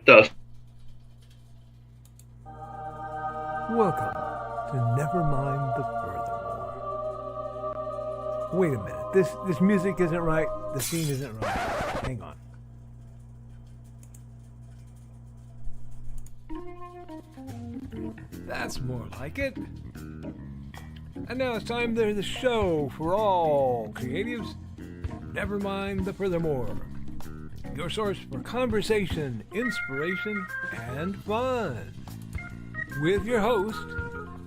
Does. Welcome to Nevermind the Furthermore. Wait a minute. This music isn't right. The scene isn't right. Hang on. That's more like it. And now it's time for the show for all creatives. Nevermind the Furthermore. Your source for conversation, inspiration, and fun. With your host,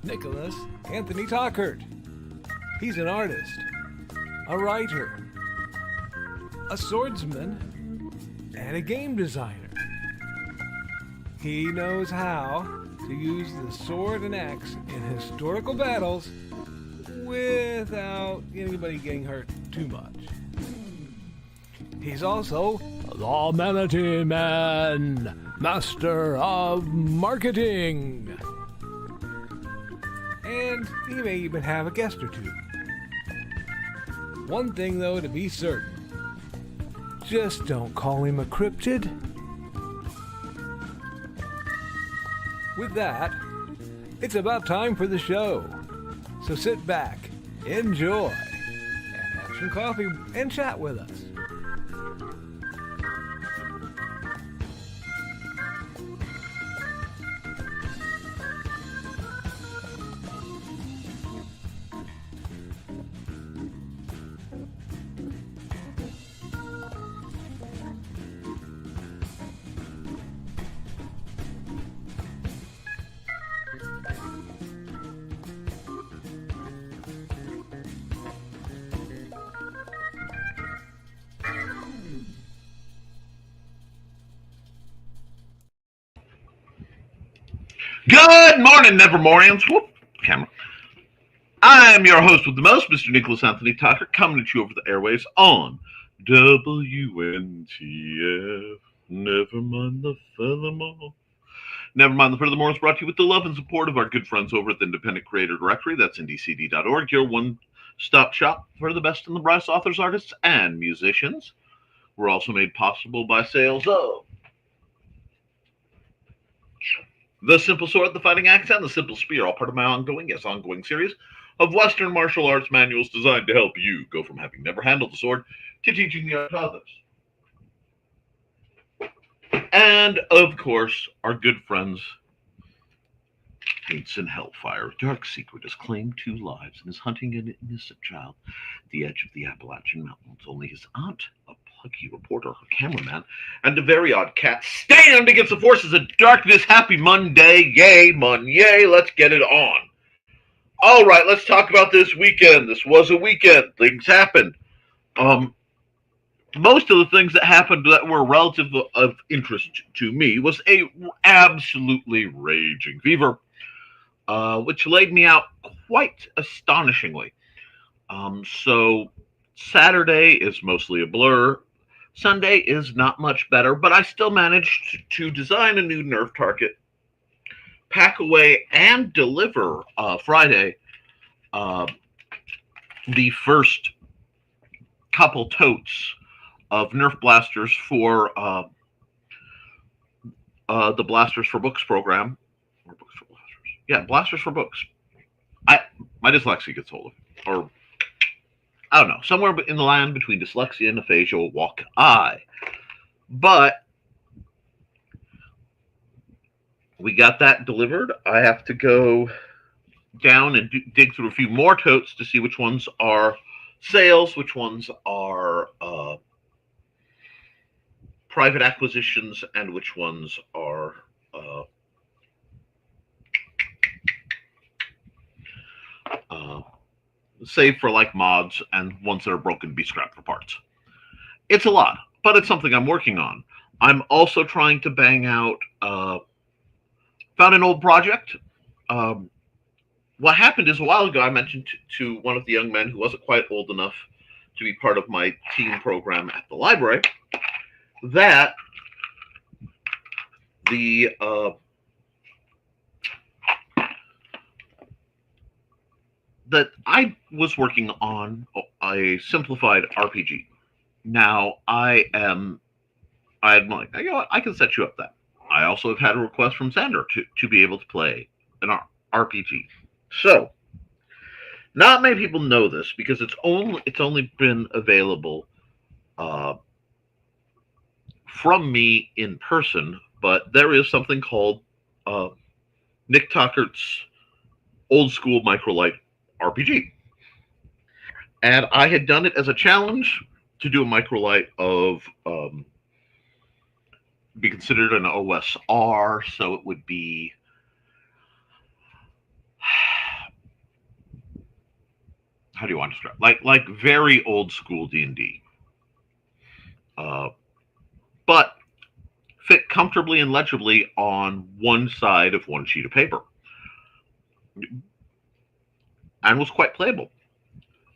Nicholas Anthony Tockert. He's an artist, a writer, a swordsman, and a game designer. He knows how to use the sword and axe in historical battles without anybody getting hurt too much. He's also the Manatee Man, master of marketing. And he may even have a guest or two. One thing, though, to be certain. Just don't call him a cryptid. With that, it's about time for the show. So sit back, enjoy, and have some coffee and chat with us. Good morning, Nevermorians. Whoop, camera. I'm your host with the most, Mr. Nicholas Anthony Tucker, coming at you over the airwaves on WNTF. Nevermind the Furthermore. Nevermind the Furthermore is brought to you with the love and support of our good friends over at the Independent Creator Directory. That's ndcd.org, your one-stop shop for the best in the brass authors, artists, and musicians. We're also made possible by sales of the Simple Sword, the Fighting Axe, and the Simple Spear, all part of my ongoing series of Western martial arts manuals designed to help you go from having never handled the sword to teaching the art to others. And, of course, our good friends, Taints and Hellfire. Dark Secret has claimed 2 lives and is hunting an innocent child at the edge of the Appalachian Mountains. Only his aunt, a plucky reporter, her cameraman, and a very odd cat stand against the forces of darkness. Happy Monday, yay, yay, let's get it on. All right, let's talk about this weekend. This was a weekend. Things happened. Most of the things that happened that were relative of interest to me was a absolutely raging fever, which laid me out quite astonishingly. So Saturday is mostly a blur. Sunday is not much better, but I still managed to design a new Nerf target, pack away, and deliver Friday the first couple totes of Nerf blasters for the Blasters for Books program. Or Books for Blasters. Yeah, Blasters for Books. My dyslexia gets hold of it. Or, I don't know, somewhere in the land between dyslexia and aphasia will walk I. But we got that delivered. I have to go down and dig through a few more totes to see which ones are sales, which ones are private acquisitions, and which ones are saved for like mods, and ones that are broken be scrapped for parts. It's a lot, but it's something I'm working on. I'm also trying to bang out found an old project. What happened is, a while ago I mentioned to one of the young men who wasn't quite old enough to be part of my teen program at the library that the that I was working on a simplified RPG. Now I'm like, you know what, I can set you up that. I also have had a request from Xander to be able to play an RPG. So, not many people know this because it's only been available uh, from me in person, but there is something called uh, Nick Tockert's Old School Microlight RPG. And I had done it as a challenge to do a microlight of be considered an OSR, so it would be how do you want to describe like very old school D&D, uh, but fit comfortably and legibly on one side of one sheet of paper, and was quite playable.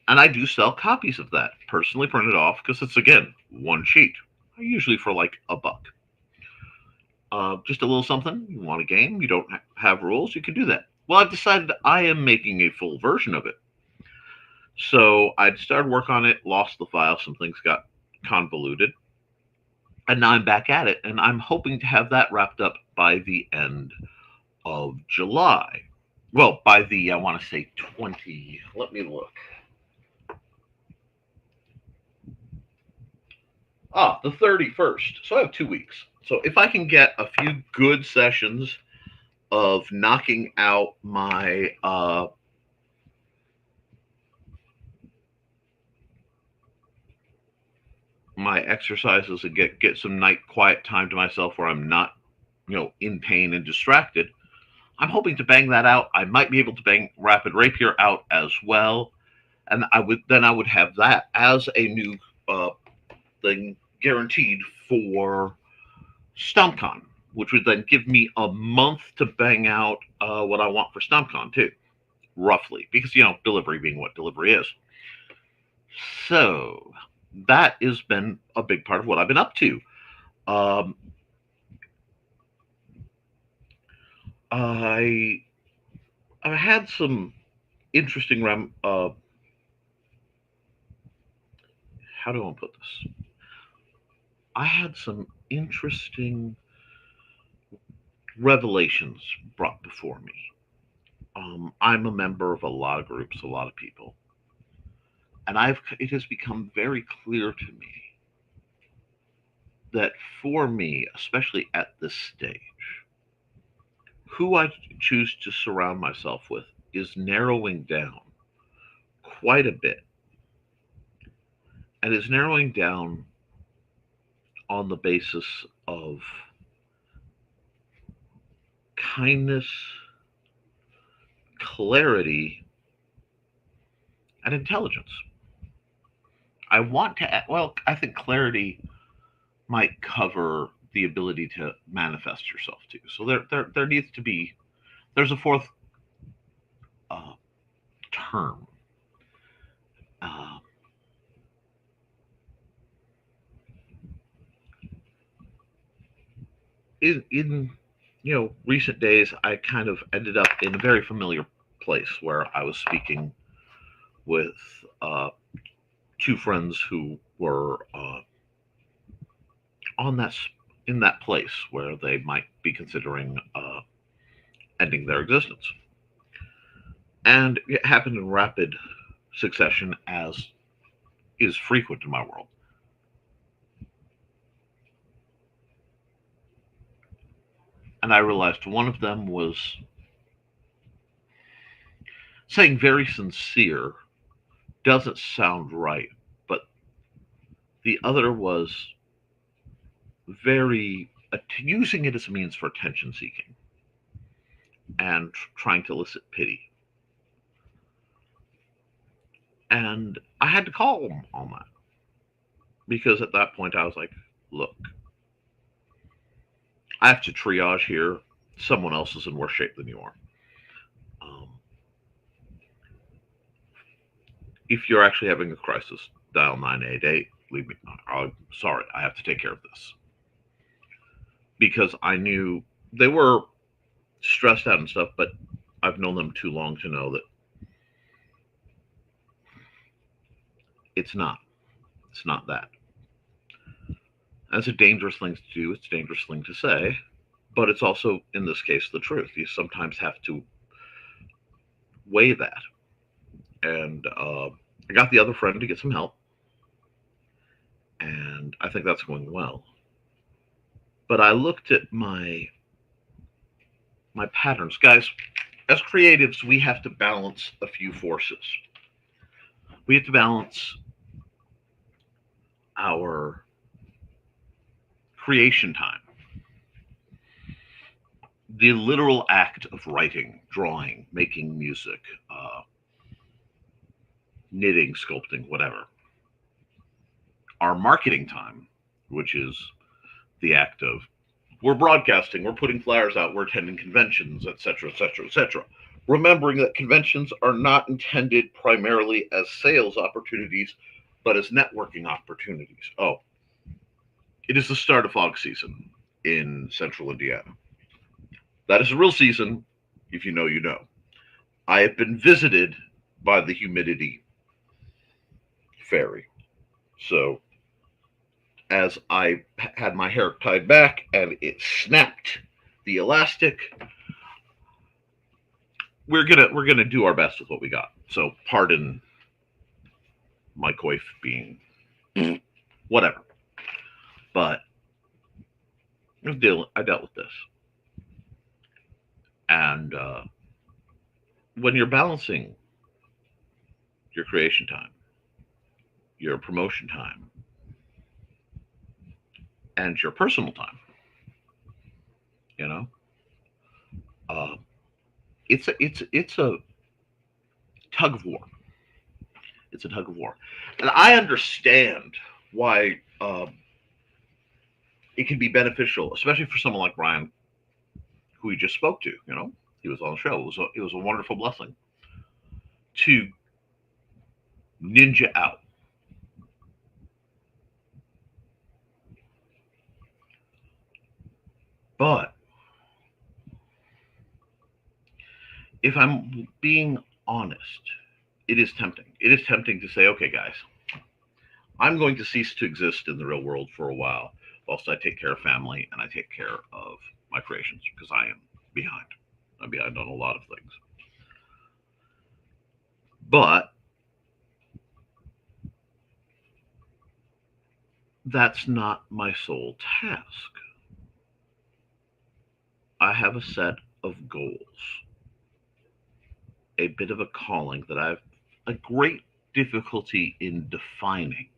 And I do sell copies of that personally printed off because it's again one sheet, usually for like $1. Just a little something. You want a game? You don't have rules? You can do that. Well, I've decided I am making a full version of it. So I'd started work on it, lost the file, some things got convoluted, and now I'm back at it, and I'm hoping to have that wrapped up by the end of July. Well, by the I want to say 20. Let me look. The 31st. So I have 2 weeks. So if I can get a few good sessions of knocking out my exercises and get some night quiet time to myself where I'm not, in pain and distracted. I'm hoping to bang that out. I might be able to bang Rapid Rapier out as well, and I would have that as a new thing guaranteed for StompCon, which would then give me a month to bang out what I want for StompCon too, roughly, because delivery being what delivery is. So that has been a big part of what I've been up to. I've had some interesting how do I put this? I had some interesting revelations brought before me. I'm a member of a lot of groups, a lot of people, and it has become very clear to me that for me, especially at this stage, who I choose to surround myself with is narrowing down quite a bit, and is narrowing down on the basis of kindness, clarity, and intelligence. I think clarity might cover the ability to manifest yourself too. So there needs to be, there's a fourth uh, term. Uh, in recent days, I kind of ended up in a very familiar place where I was speaking with two friends who were on that in that place where they might be considering ending their existence, and it happened in rapid succession, as is frequent in my world. And I realized one of them was saying very sincere doesn't sound right, but the other was very using it as a means for attention seeking and trying to elicit pity. And I had to call him on that because at that point I was like, look, I have to triage here. Someone else is in worse shape than you are. Um, if you're actually having a crisis, dial 988. Leave me. I'm sorry, I have to take care of this. Because I knew they were stressed out and stuff, but I've known them too long to know that it's not. It's not that. That's a dangerous thing to do. It's a dangerous thing to say, but it's also, in this case, the truth. You sometimes have to weigh that. And I got the other friend to get some help, and I think that's going well. But I looked at my patterns, guys. As creatives, we have to balance a few forces. We have to balance our creation time, the literal act of writing, drawing, making music, knitting, sculpting, whatever. Our marketing time, which is the act of we're broadcasting, we're putting flyers out, we're attending conventions, etc., etc., etc. Remembering that conventions are not intended primarily as sales opportunities, but as networking opportunities. Oh, it is the start of fog season in central Indiana. That is a real season. If you know, you know. I have been visited by the humidity fairy. So, as I had my hair tied back and it snapped the elastic, we're gonna do our best with what we got. So, pardon my coif being whatever, but I dealt with this, and when you're balancing your creation time, your promotion time, and your personal time, you know, uh, it's a tug of war. It's a tug of war, and I understand why it can be beneficial, especially for someone like Brian, who we just spoke to. You know, he was on the show. It was a wonderful blessing to ninja out. But if I'm being honest, it is tempting. It is tempting to say, okay, guys, I'm going to cease to exist in the real world for a while, whilst I take care of family and I take care of my creations, because I am behind. I'm behind on a lot of things. But that's not my sole task. I have a set of goals, a bit of a calling that I've a great difficulty in defining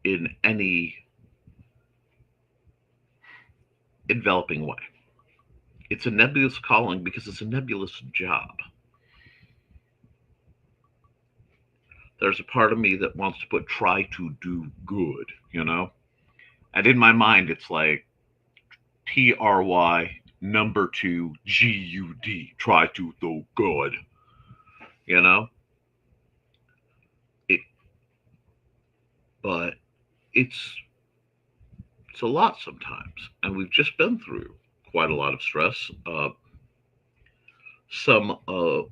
in any enveloping way. It's a nebulous calling because it's a nebulous job. There's a part of me that wants to put try to do good, you know? And in my mind, it's like TRY number two GUD, try to do good, you know? It, but it's it's a lot sometimes, and we've just been through quite a lot of stress. Some of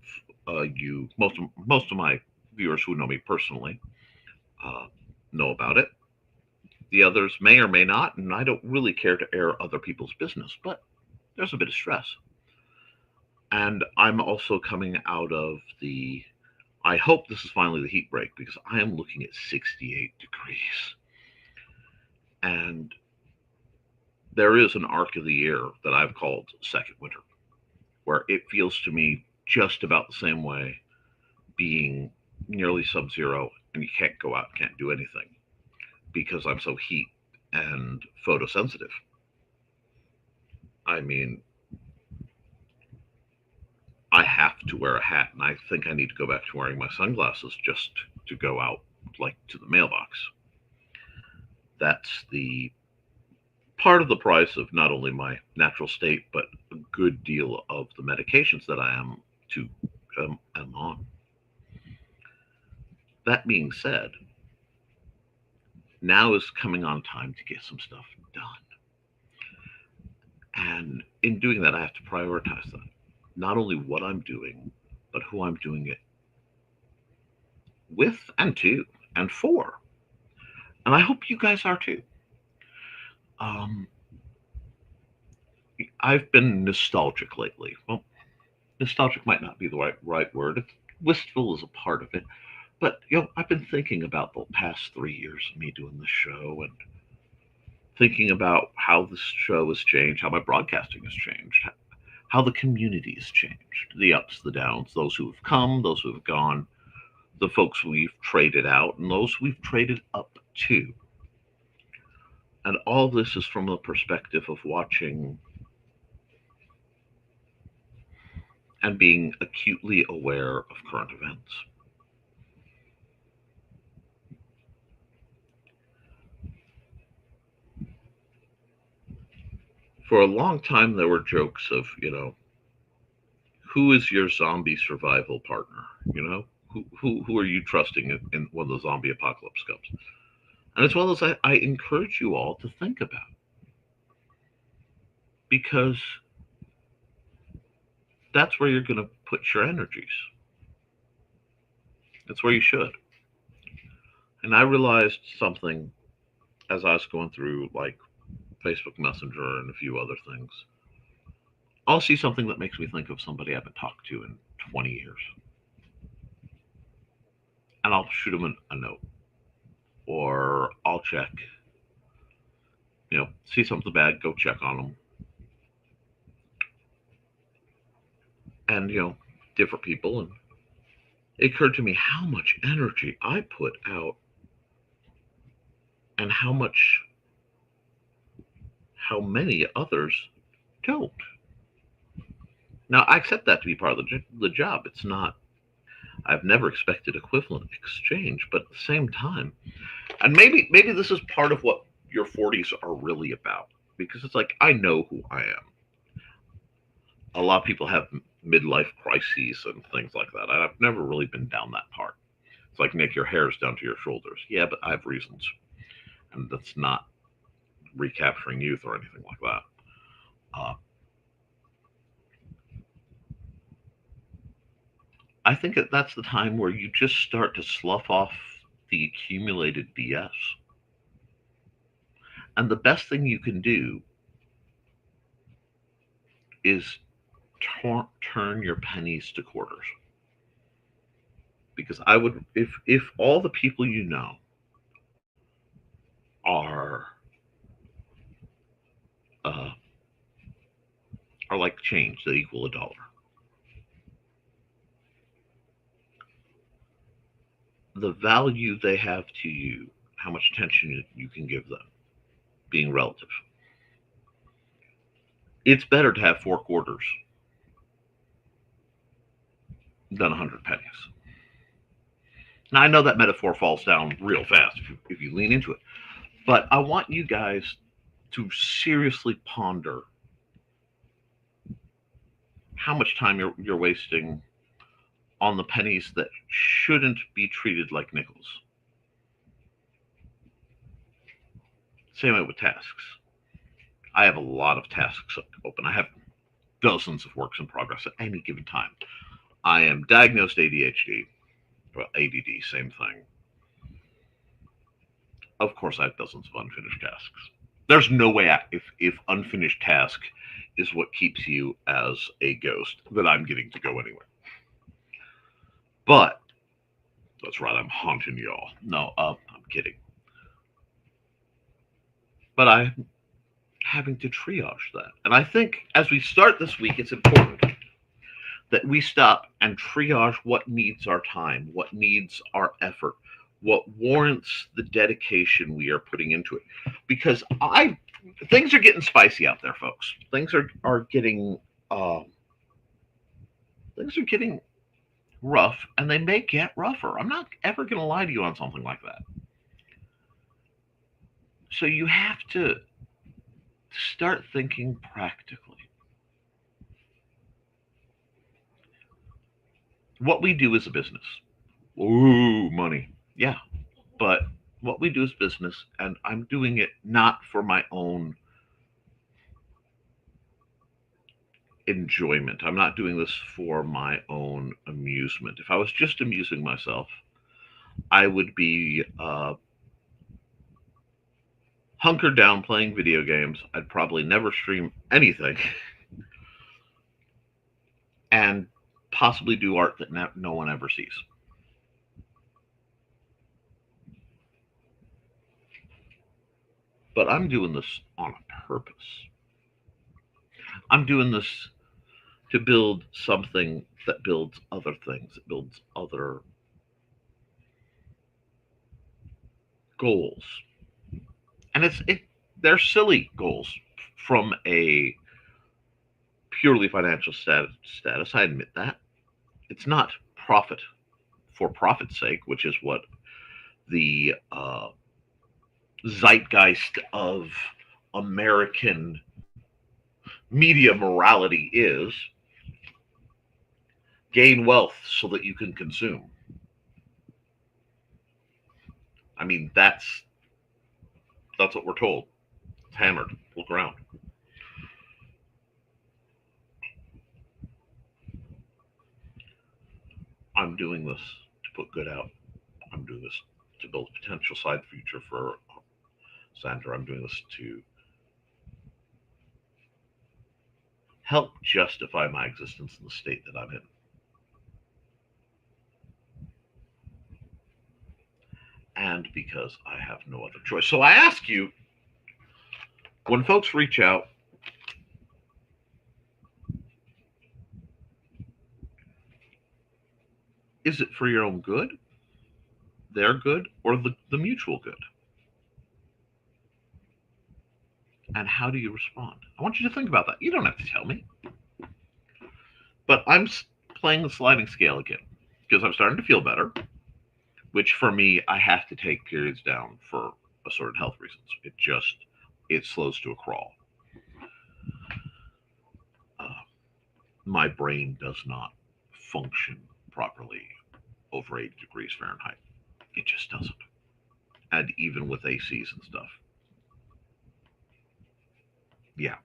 you, most of my viewers who know me personally, uh, know about it. The others may or may not, and I don't really care to air other people's business, but there's a bit of stress. And I'm also coming out of the. I hope this is finally the heat break because I am looking at 68 degrees. And there is an arc of the year that I've called second winter, where it feels to me just about the same way, being nearly sub zero and you can't go out, can't do anything because I'm so heat and photosensitive. I mean, I have to wear a hat, and I think I need to go back to wearing my sunglasses just to go out, like to the mailbox. That's the part of the price of not only my natural state, but a good deal of the medications that I am on. That being said, now is coming on time to get some stuff done. And in doing that, I have to prioritize that. Not only what I'm doing, but who I'm doing it with and to and for. And I hope you guys are too. Um, I've been nostalgic lately. Well, nostalgic might not be the right word. Wistful is a part of it. But I've been thinking about the past 3 years of me doing this show, and thinking about how this show has changed, how my broadcasting has changed, how the community has changed, the ups, the downs, those who have come, those who have gone, the folks we've traded out, and those we've traded up to. And all this is from the perspective of watching and being acutely aware of current events. For a long time, there were jokes of, who is your zombie survival partner? Who are you trusting in when the zombie apocalypse comes? And it's one of those I encourage you all to think about, because that's where you're going to put your energies. That's where you should. And I realized something as I was going through like Facebook Messenger and a few other things. I'll see something that makes me think of somebody I haven't talked to in 20 years. And I'll shoot them a note. Or I'll check. See something bad, go check on them. And, different people. And it occurred to me how much energy I put out and how many others don't. Now, I accept that to be part of the job. It's not, I've never expected equivalent exchange, but at the same time, and maybe this is part of what your 40s are really about, because it's like, I know who I am. A lot of people have midlife crises and things like that. I've never really been down that part. It's like, Nick, your hair's down to your shoulders. Yeah, but I have reasons. And that's not recapturing youth or anything like that. I think that's the time where you just start to slough off the accumulated BS. And the best thing you can do is turn your pennies to quarters. Because I would, if all the people you know are are like change, they equal $1. The value they have to you, how much attention you can give them, being relative. It's better to have 4 quarters than 100 pennies. Now, I know that metaphor falls down real fast if you lean into it, but I want you guys to seriously ponder how much time you're wasting on the pennies that shouldn't be treated like nickels. Same way with tasks. I have a lot of tasks open. I have dozens of works in progress at any given time. I am diagnosed ADHD, well, ADD, same thing. Of course, I have dozens of unfinished tasks. There's no way, if unfinished task is what keeps you as a ghost, that I'm getting to go anywhere. But that's right, I'm haunting y'all. No, I'm kidding. But I'm having to triage that. And I think as we start this week, it's important that we stop and triage what needs our time, what needs our effort, what warrants the dedication we are putting into it. Because things are getting spicy out there, folks. Things are getting rough, and they may get rougher. I'm not ever going to lie to you on something like that. So you have to start thinking practically. What we do is a business. Ooh, money. Yeah. But what we do is business, and I'm doing it not for my own enjoyment. I'm not doing this for my own amusement. If I was just amusing myself, I would be hunkered down playing video games. I'd probably never stream anything. and possibly do art that no one ever sees. But I'm doing this on purpose. I'm doing this to build something that builds other things, that builds other goals. And they're silly goals from a purely financial status. I admit that. It's not profit for profit's sake, which is what the zeitgeist of American media morality is. Gain wealth so that you can consume. I mean, that's what we're told. It's hammered. Look around. I'm doing this to put good out. I'm doing this to build a potential side future for Sandra. I'm doing this to help justify my existence in the state that I'm in. And because I have no other choice. So I ask you, when folks reach out, is it for your own good, their good, or the mutual good? And how do you respond? I want you to think about that. You don't have to tell me. But I'm playing the sliding scale again because I'm starting to feel better, which for me, I have to take periods down for assorted health reasons. It slows to a crawl. Uh, my brain does not function properly over 80 degrees Fahrenheit. It just doesn't. And even with ACs and stuff. Yeah.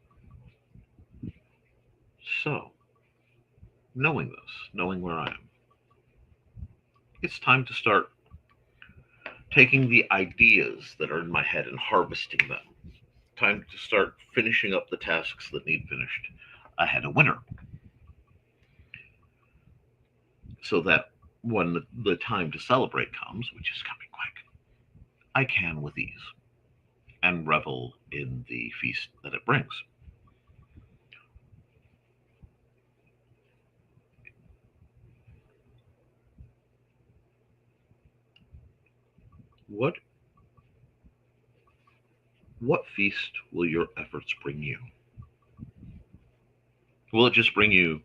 So, knowing this, knowing where I am, it's time to start taking the ideas that are in my head and harvesting them. Time to start finishing up the tasks that need finished ahead of winter. So that when the time to celebrate comes, which is coming quick, I can with ease and revel in the feast that it brings. What what feast will your efforts bring you? Will it just bring you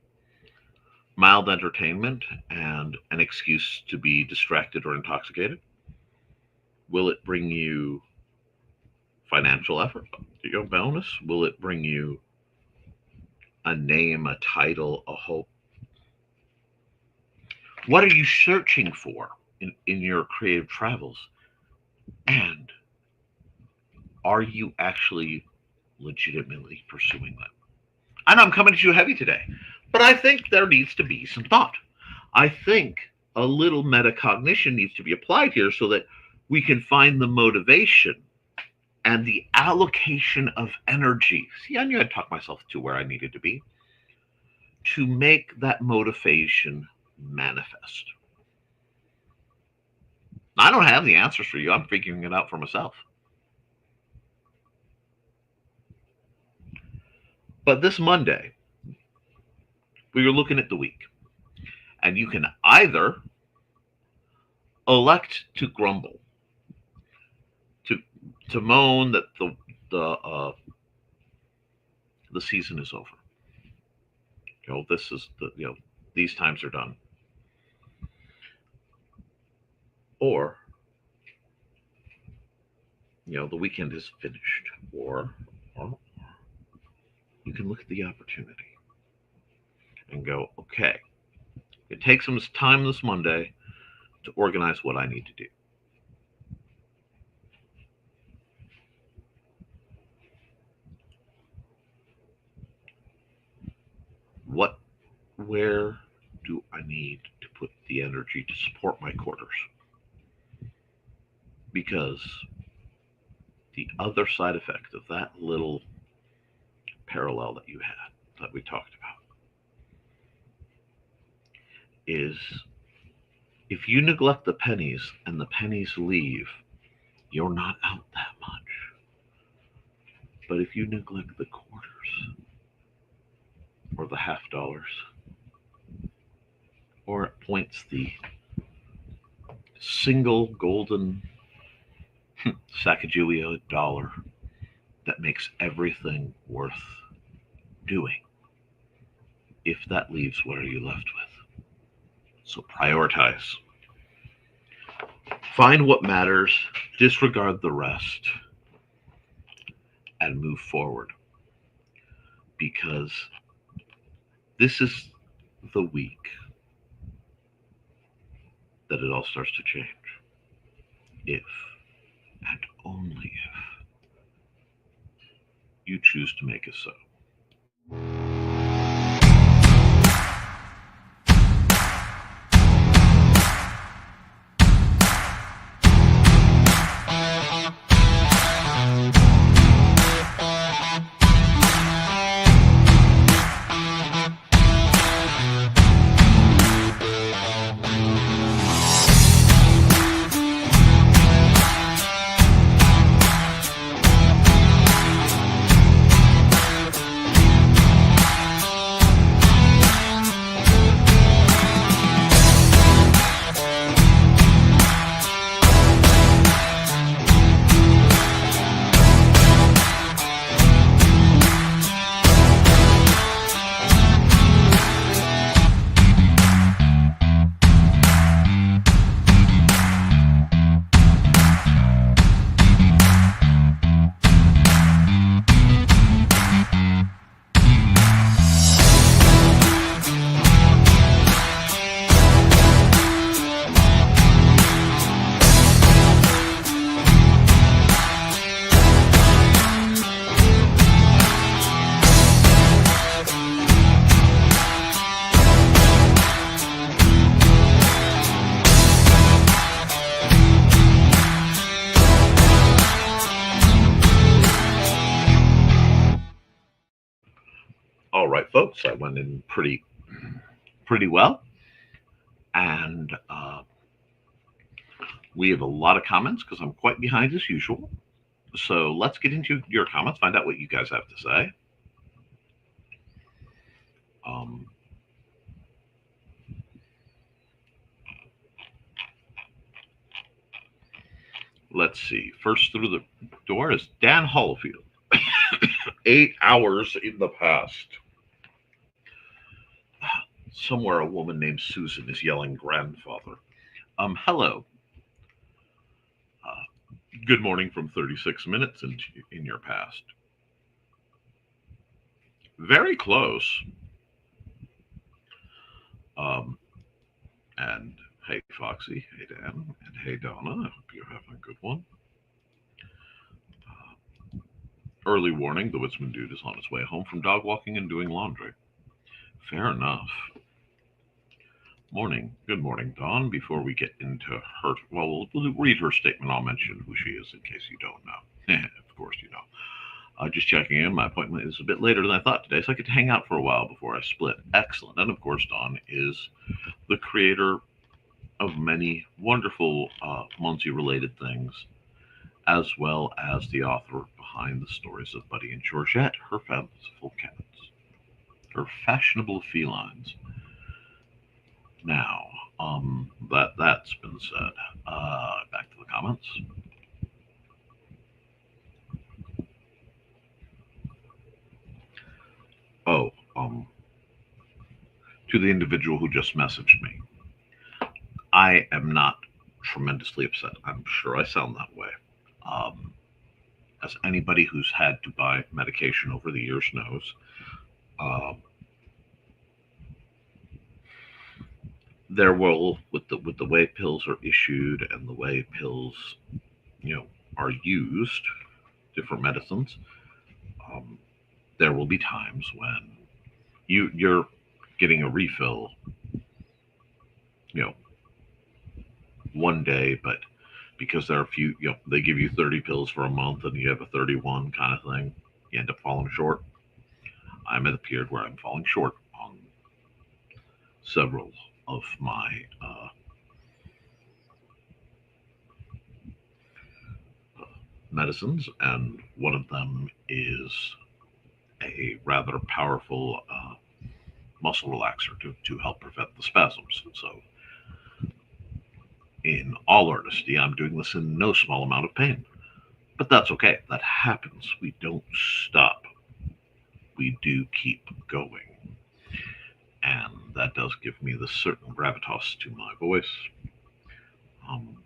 mild entertainment and an excuse to be distracted or intoxicated? Will it bring you financial effort? Do you go bonus? Will it bring you a name, a title, a hope? What are you searching for in your creative travels? And are you actually legitimately pursuing them? I know I'm coming at you heavy today, but I think there needs to be some thought. I think a little metacognition needs to be applied here so that we can find the motivation and the allocation of energy. See, I knew I'd talk myself to where I needed to be to make that motivation manifest. I don't have the answers for you. I'm figuring it out for myself. But this Monday, we were looking at the week, and you can either elect to grumble, to to moan that the season is over. This is these times are done, or the weekend is finished, or you can look at the opportunity and go, okay, it takes some time this Monday to organize what I need to do. What, where do I need to put the energy to support my quarters? Because the other side effect of that little parallel that you had, that we talked about, is if you neglect the pennies and the pennies leave, you're not out that much. But if you neglect the quarters or the half dollars or at points the single golden Sacagawea dollar that makes everything worth doing, if that leaves, what are you left with? So prioritize. Find what matters, disregard the rest, and move forward. Because this is the week that it all starts to change. If and only if you choose to make it so. All right, folks, that went in pretty well, and we have a lot of comments because I'm quite behind as usual. So let's get into your comments, find out what you guys have to say. Um, let's see. First through the door is Dan Hollifield. 8 hours in the past. Somewhere a woman named Susan is yelling grandfather. Hello. Good morning from 36 minutes in your past. Very close. Um, and hey, Foxy. Hey, Dan. And hey, Donna. I hope you're having a good one. Early warning, the Woodsman dude is on his way home from dog walking and doing laundry. Fair enough. Morning. Good morning, Dawn. Before we get into her, well, we'll read her statement. I'll mention who she is in case you don't know. Of course you know. Just checking in. My appointment is a bit later than I thought today, so I get to hang out for a while before I split. Excellent. And of course, Dawn is the creator of many wonderful Muncie-related things, as well as the author behind the stories of Buddy and Georgette, her fanciful cats, her fashionable felines. Now, that's been said. Back to the comments. Oh, to the individual who just messaged me, I am not tremendously upset. I'm sure I sound that way. As anybody who's had to buy medication over the years knows, there will, with the way pills are issued and the way pills, are used, different medicines. There will be times when you're getting a refill, one day, but because there are a few, they give you 30 pills for a month and you have a 31 kind of thing, you end up falling short. I'm at a period where I'm falling short on several of my medicines, and one of them is a rather powerful muscle relaxer to help prevent the spasms. So, in all earnesty, I'm doing this in no small amount of pain. But that's okay. That happens. We don't stop. We do keep going. And that does give me the certain gravitas to my voice. Um,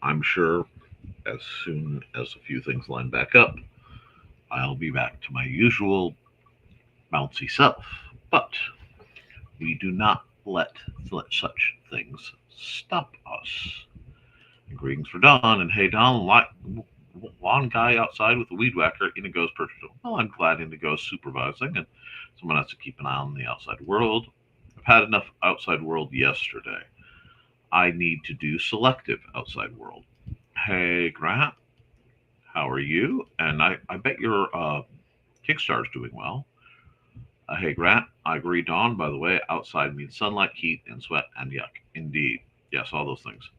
I'm sure as soon as a few things line back up, I'll be back to my usual bouncy self. But we do not let such things stop us. And greetings for Don, and hey Don, one guy outside with a weed whacker, Indigo's purchased. Well, I'm glad Indigo's supervising, and someone has to keep an eye on the outside world. I've had enough outside world yesterday. I need to do selective outside world. Hey Grant, how are you? And I bet your Kickstarter's doing well. Hey Grant, I agree, Dawn. By the way, outside means sunlight, heat, and sweat, and yuck. Indeed. Yes, all those things.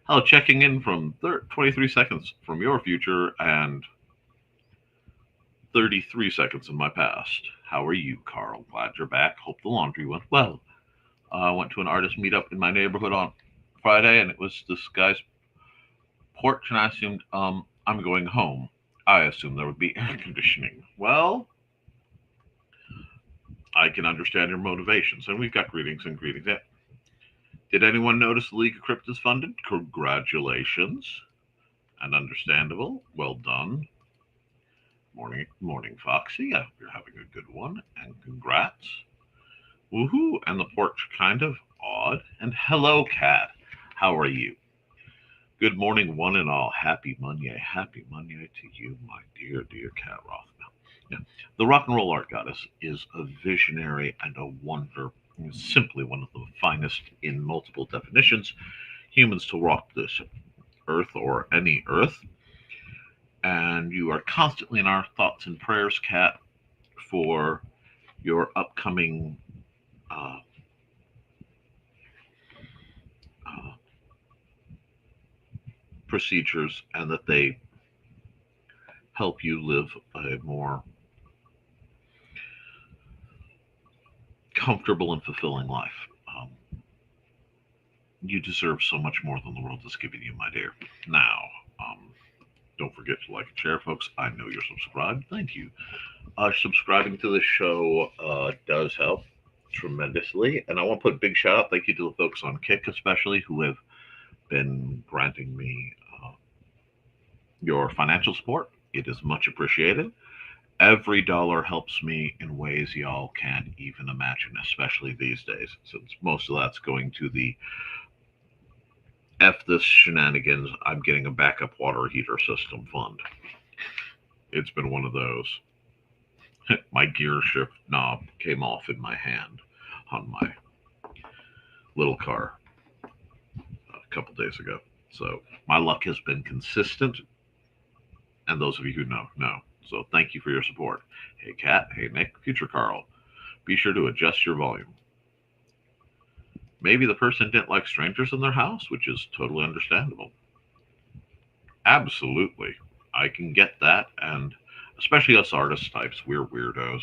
Hello, checking in from 23 seconds from your future and 33 seconds in my past. How are you, Carl? Glad you're back. Hope the laundry went well. I went to an artist meetup in my neighborhood on Friday, and it was this guy's porch, and I assumed, I'm going home. I assumed there would be air conditioning. Well, I can understand your motivations, and we've got greetings and greetings. Yeah. Did anyone notice the League of Crypt is funded? Congratulations. And understandable. Well done. Morning, morning, Foxy. I hope you're having a good one. And congrats. Woohoo. And the porch kind of odd. And hello, Cat. How are you? Good morning, one and all. Happy Monday. Happy Monday to you, my dear, dear Cat Rothman. Yeah. The rock and roll art goddess is a visionary and a wonder. Simply one of the finest in multiple definitions. Humans to walk this earth or any earth. And you are constantly in our thoughts and prayers, Cat, for your upcoming uh, uh, procedures, and that they help you live a more comfortable and fulfilling life. Um, you deserve so much more than the world is giving you, my dear. Now, um, don't forget to like and share, folks. I know you're subscribed. Thank you. Subscribing to the show does help tremendously. And I want to put a big shout out. Thank you to the folks on Kick, especially, who have been granting me your financial support. It is much appreciated. Every dollar helps me in ways y'all can't even imagine, especially these days, since most of that's going to the F this shenanigans, I'm getting a backup water heater system fund. It's been one of those. My gear shift knob came off in my hand on my little car a couple days ago. So my luck has been consistent, and those of you who know. So thank you for your support. Hey Kat, hey Nick, future Carl. Be sure to adjust your volume. Maybe the person didn't like strangers in their house, which is totally understandable. Absolutely. I can get that, and especially us artist types, we're weirdos.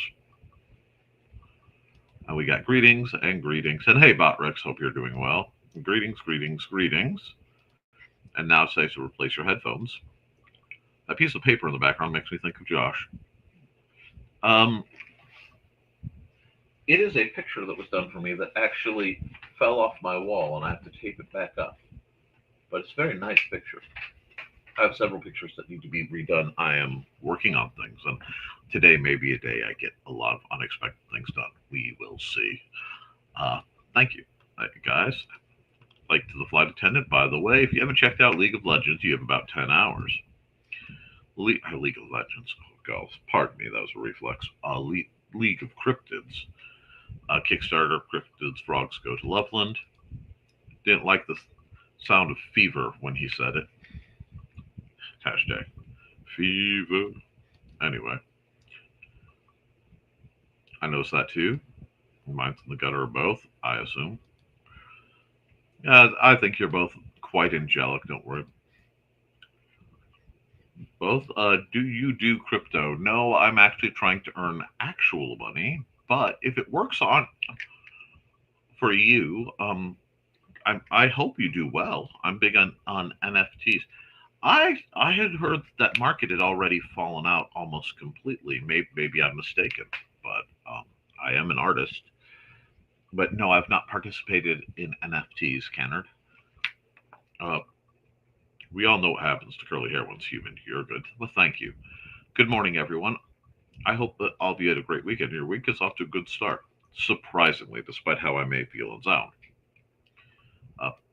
And we got greetings and greetings. And hey, Botrex, hope you're doing well. Greetings, greetings, greetings. And now say to replace your headphones. That piece of paper in the background makes me think of Josh. Um, it is a picture that was done for me that actually fell off my wall, and I have to tape it back up. But it's a very nice picture. I have several pictures that need to be redone. I am working on things, and today may be a day I get a lot of unexpected things done. We will see. Thank you, guys. Like to the flight attendant, by the way, if you haven't checked out League of Legends, you have about 10 hours. League of Legends. Oh, God, pardon me, that was a reflex. League of Cryptids. Kickstarter, Cryptids, Frogs Go to Loveland. Didn't like the sound of fever when he said it. Hashtag fever. Anyway, I noticed that too. Mine's in the gutter or both, I assume. I think you're both quite angelic. Don't worry. Both. Do you do crypto? No, I'm actually trying to earn actual money. But if it works on for you, I hope you do well. I'm big on NFTs. I had heard that market had already fallen out almost completely. Maybe I'm mistaken, but I am an artist. But no, I've not participated in NFTs, Kennard. Uh, we all know what happens to curly hair once human. You're good. Well, thank you. Good morning, everyone. I hope that all of you had a great weekend. Your week is off to a good start, surprisingly, despite how I may feel and sound.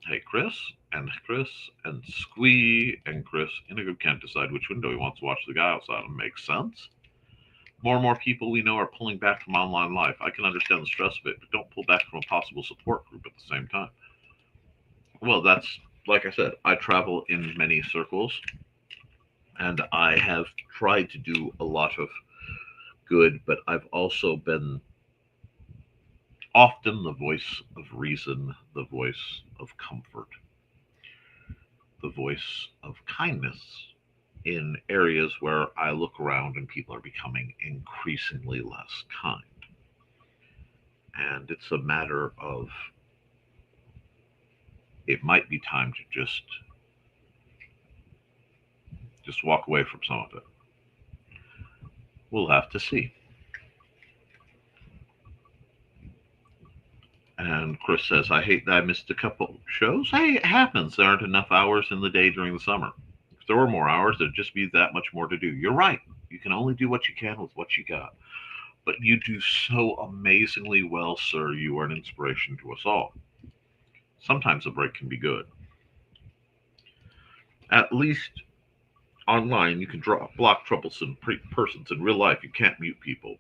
Hey, Chris and Squee and Chris. Inigo can't decide which window he wants to watch the guy outside of. Makes sense. More and more people we know are pulling back from online life. I can understand the stress of it, but don't pull back from a possible support group at the same time. Well, that's like I said, I travel in many circles and I have tried to do a lot of good, but I've also been often the voice of reason, the voice of comfort, the voice of kindness in areas where I look around and people are becoming increasingly less kind. And it's a matter of it might be time to just walk away from some of it. We'll have to see. And Chris says, I hate that I missed a couple shows. Hey, it happens. There aren't enough hours in the day during the summer. If there were more hours, there'd just be that much more to do. You're right. You can only do what you can with what you got. But you do so amazingly well, sir. You are an inspiration to us all. Sometimes a break can be good. At least online, you can block troublesome persons. In real life, you can't mute people.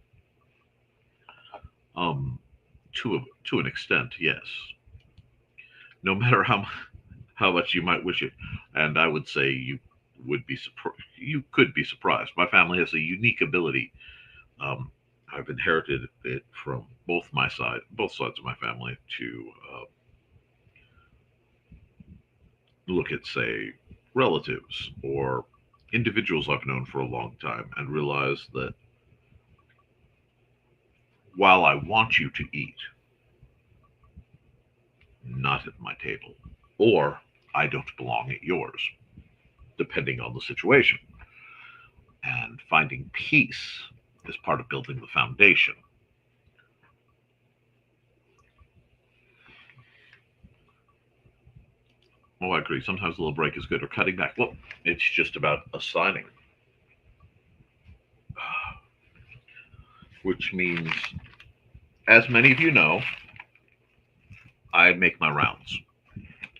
Um, to an extent, yes. No matter how much you might wish it, and I would say you could be surprised. My family has a unique ability. Um, I've inherited it from both sides of my family to look at, say, relatives or individuals I've known for a long time and realize that while I want you to eat, not at my table, or I don't belong at yours, depending on the situation. And finding peace is part of building the foundation. Oh, I agree. Sometimes a little break is good, or cutting back. Well, it's just about assigning, which means, as many of you know, I make my rounds.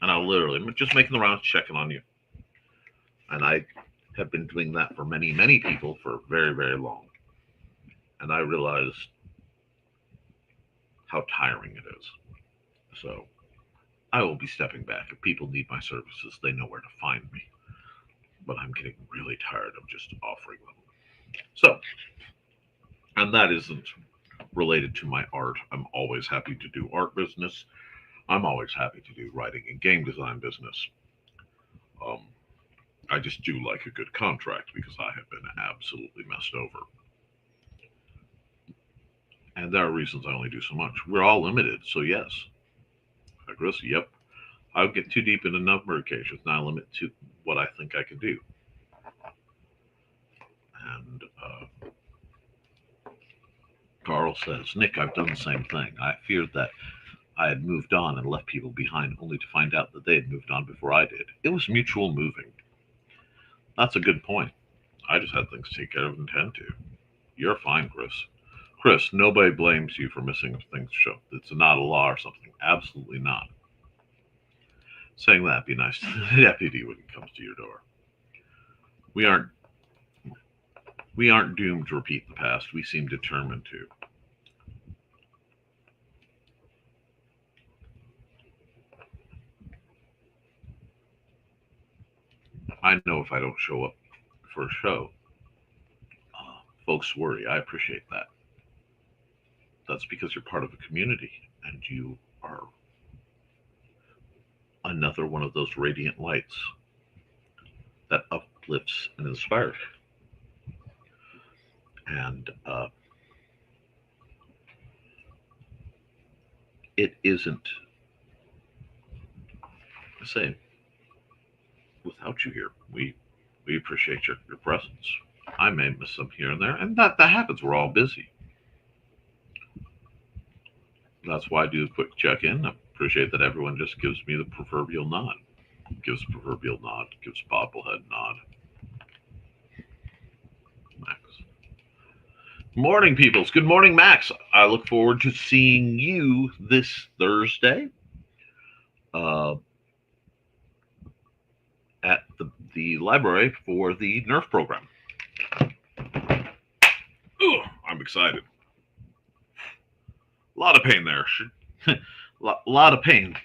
And I literally am just making the rounds, checking on you. And I have been doing that for many, many people for very, very long. And I realized how tiring it is. So I will be stepping back. If people need my services, they know where to find me. But I'm getting really tired of just offering them. So, and that isn't related to my art. I'm always happy to do art business. I'm always happy to do writing and game design business. Um, I just do like a good contract because I have been absolutely messed over. And there are reasons I only do so much. We're all limited, so yes. Aggressive, yep. I'll get too deep in a number of occasions, and I limit to what I think I can do. And Carl says, Nick, I've done the same thing. I feared that I had moved on and left people behind, only to find out that they had moved on before I did. It was mutual moving. That's a good point. I just had things to take care of and tend to. You're fine, Chris. Chris, nobody blames you for missing things to show. It's not a law or something. Absolutely not. Saying that, be nice to the deputy when he comes to your door. We aren't we aren't doomed to repeat the past. We seem determined to. I know if I don't show up for a show, folks worry. I appreciate that. That's because you're part of a community and you are another one of those radiant lights that uplifts and inspires. And it isn't the same without you here. We appreciate your presence. I may miss some here and there, and that happens. We're all busy. That's why I do a quick check in. I appreciate that everyone just gives me the proverbial nod. Gives proverbial nod, gives bobblehead nod. Max. Morning, peoples. Good morning, Max. I look forward to seeing you this Thursday uh, at the library for the Nerf program. Ooh, I'm excited. A lot of pain there. Lot of pain.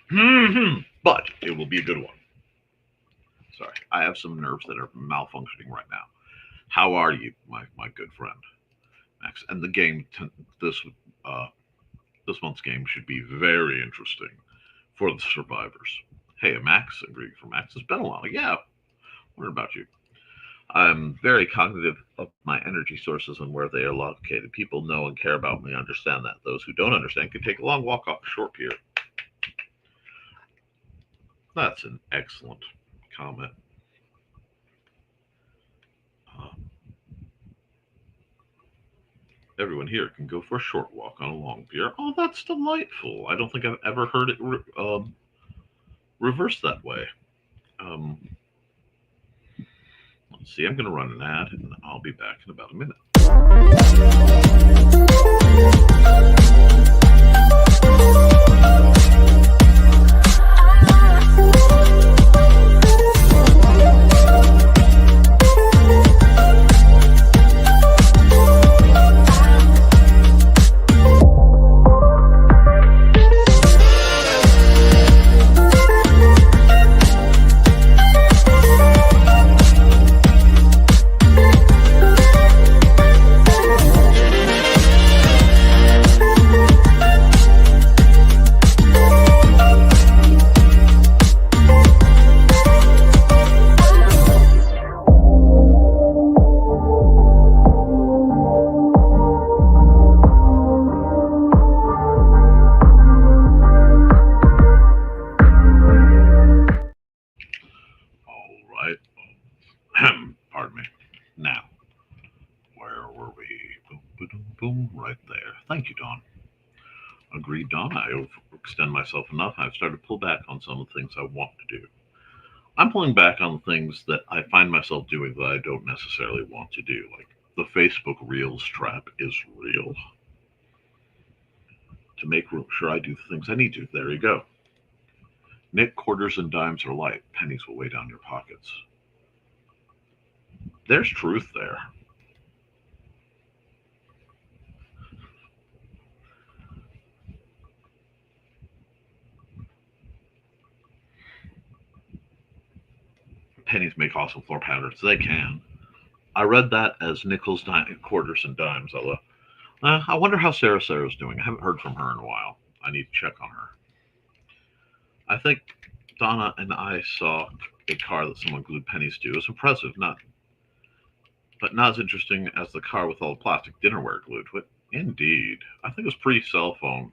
But it will be a good one. Sorry, I have some nerves that are malfunctioning right now. How are you, my good friend, Max? And the game this uh, this month's game should be very interesting for the survivors. Hey, Max, agreeing for Max. It's been a while. Yeah, what about you? I'm very cognitive of my energy sources and where they are located. People know and care about me, understand that. Those who don't understand can take a long walk off the shore pier. That's an excellent comment. Uh, Everyone here can go for a short walk on a long pier. Oh, that's delightful. I don't think I've ever heard it reversed that way. Um, let's see. I'm going to run an ad, and I'll be back in about a minute. All right. Pardon me. Now, where were we? Boom, boom, boom, right there. Thank you, Don. Agreed, Don. I overextend myself enough. I've started to pull back on some of the things I want to do. I'm pulling back on things that I find myself doing that I don't necessarily want to do. Like the Facebook Reels trap is real. To make sure I do the things I need to. There you go. Nick, quarters and dimes are light. Pennies will weigh down your pockets. There's truth there. Pennies make awesome floor patterns. They can. I read that as nickels, quarters, and dimes. Although I wonder how Sarah's doing. I haven't heard from her in a while. I need to check on her. I think Donna and I saw a car that someone glued pennies to. It was impressive, but not as interesting as the car with all the plastic dinnerware glued to it. Indeed, I think it was pre-cell phone.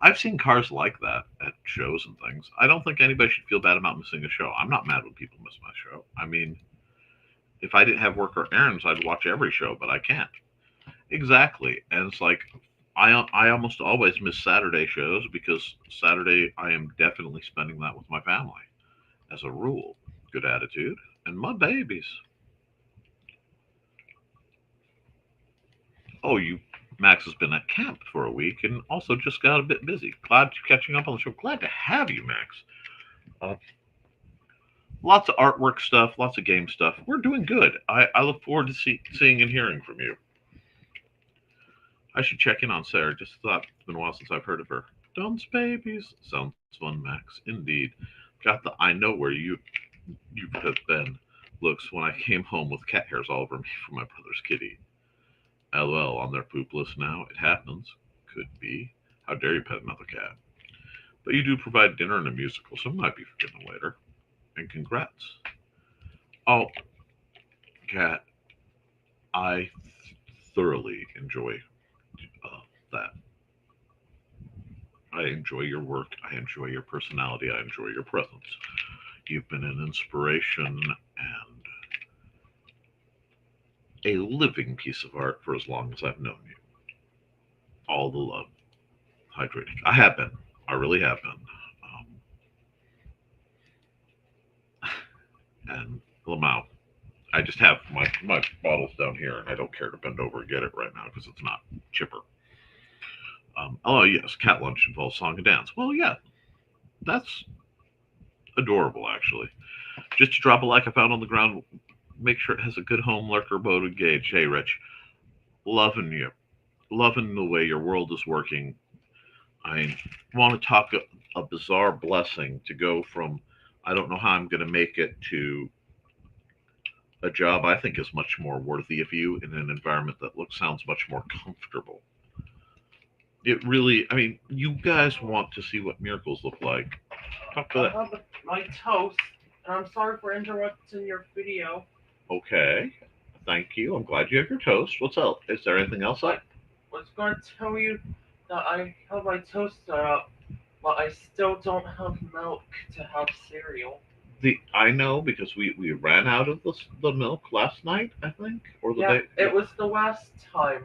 I've seen cars like that at shows and things. I don't think anybody should feel bad about missing a show. I'm not mad when people miss my show. I mean, if I didn't have work or errands, I'd watch every show, but I can't. Exactly. And it's like I almost always miss Saturday shows because Saturday I am definitely spending that with my family as a rule. Good attitude and my babies. Oh, you Max has been at camp for a week and also just got a bit busy. Glad you're catching up on the show. Glad to have you, Max. Uh, Lots of artwork stuff, lots of game stuff. We're doing good. I look forward to seeing and hearing from you. I should check in on Sarah. Just thought it's been a while since I've heard of her. Don's babies. Sounds fun, Max. Indeed. Got the I know where you have been looks when I came home with cat hairs all over me from my brother's kitty. LOL on their poop list now. It happens. Could be. How dare you pet another cat? But you do provide dinner and a musical, so it might be for dinner later. And congrats. Oh, Kat, I thoroughly enjoy that. I enjoy your work. I enjoy your personality. I enjoy your presence. You've been an inspiration and a living piece of art for as long as I've known you. All the love. Hydrating. I have been. I really have been. And Lamau, I just have my bottles down here, and I don't care to bend over and get it right now because it's not chipper. Oh yes, cat lunch involves song and dance. Well, yeah, that's adorable actually. Just to drop a like I found on the ground, make sure it has a good home lurker mode engaged. Hey, Rich, loving you, loving the way your world is working. I want to talk a bizarre blessing to go from I don't know how I'm going to make it to a job I think is much more worthy of you in an environment that looks sounds much more comfortable. It really, I mean, you guys want to see what miracles look like. Talk to I that. have my toast, and I'm sorry for interrupting your video. Okay, thank you. I'm glad you have your toast. What's else? Is there anything else? I was going to tell you that I have my toast up, but I still don't have milk to have cereal. I know because we ran out of the milk last night, I think, or the Yeah, day. it was the last time.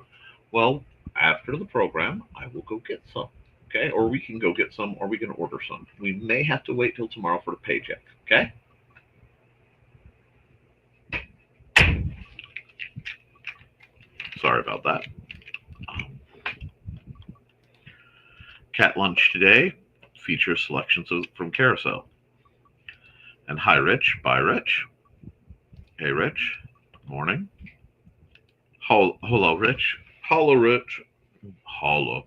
Well, after the program, I will go get some. Okay, or we can go get some, or we can order some. We may have to wait till tomorrow for the paycheck. Okay. Sorry about that. Um, Cat lunch today features selections from Carousel. And hi, Rich. Bye, Rich. Hey, Rich. Morning. Hello, Rich. Hello, Rich. Holla.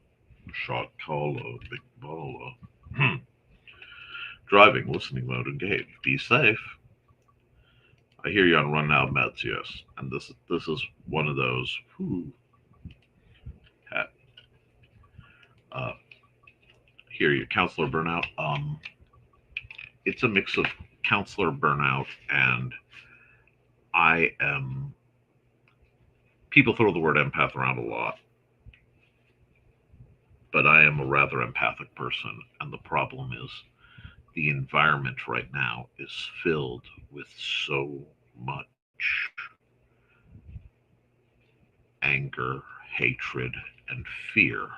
Shot caller. Big baller. Driving, listening mode engaged. Be safe. I hear you on run now meds, yes. And this is one of those. Whew, uh, hear you, counselor burnout. It's a mix of counselor burnout and I am. People throw the word empath around a lot, but I am a rather empathic person, and the problem is the environment right now is filled with so much anger, hatred, and fear,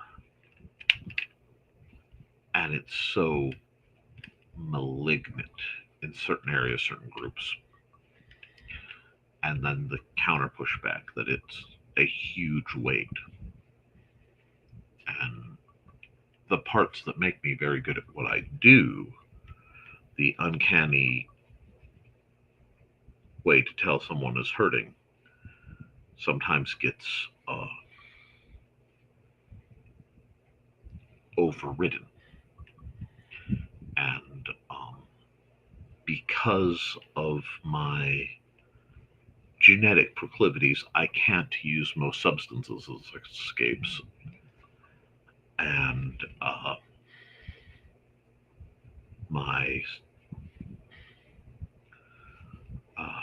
and it's so malignant in certain areas, certain groups, and then the counter pushback that it's a huge weight. And the parts that make me very good at what I do, the uncanny way to tell someone is hurting, sometimes gets uh, overridden. And because of my genetic proclivities, I can't use most substances as escapes. And my uh,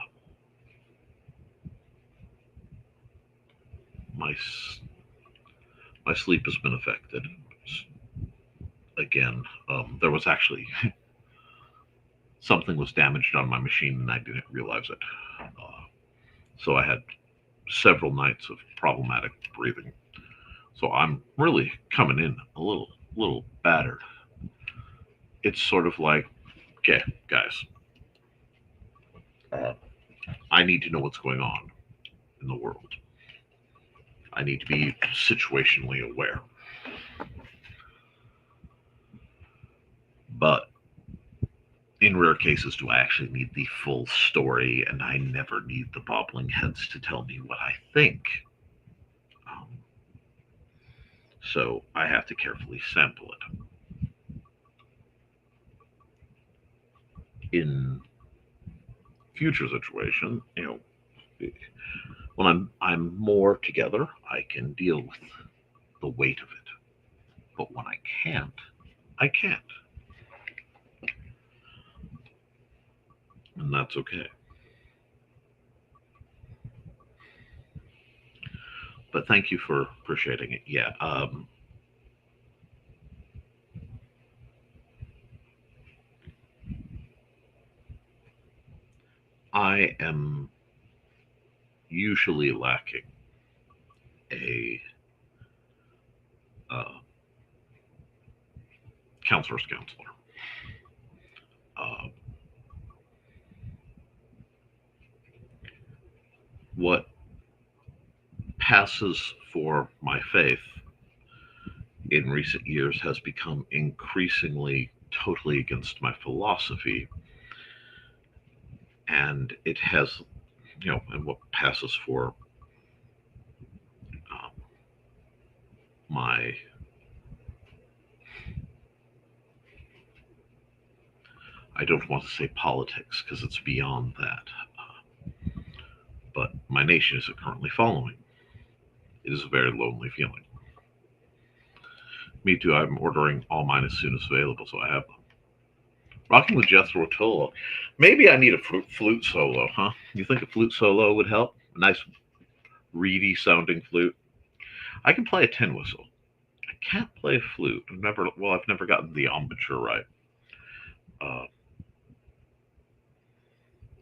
my my sleep has been affected. Again, there was actually something was damaged on my machine and I didn't realize it. So I had several nights of problematic breathing. So I'm really coming in a little battered. It's sort of like, okay, guys, uh, I need to know what's going on in the world. I need to be situationally aware. But in rare cases, do I actually need the full story? And I never need the bobbling heads to tell me what I think. Um, so I have to carefully sample it. In future situation, when I'm more together, I can deal with the weight of it. But when I can't, I can't. that's okay. But thank you for appreciating it. Yeah. I am usually lacking a uh, counselor's counselor. Uh, what passes for my faith in recent years has become increasingly totally against my philosophy, and it has, and what passes for um, my, I don't want to say politics because it's beyond that, but my nation is currently following. It is a very lonely feeling. Me too. I'm ordering all mine as soon as available, so I have them. Rocking with Jethro Tull. Maybe I need a flute solo, huh? You think a flute solo would help? A nice, reedy sounding flute. I can play a tin whistle. I can't play a flute. I've never gotten the embouchure right. Uh,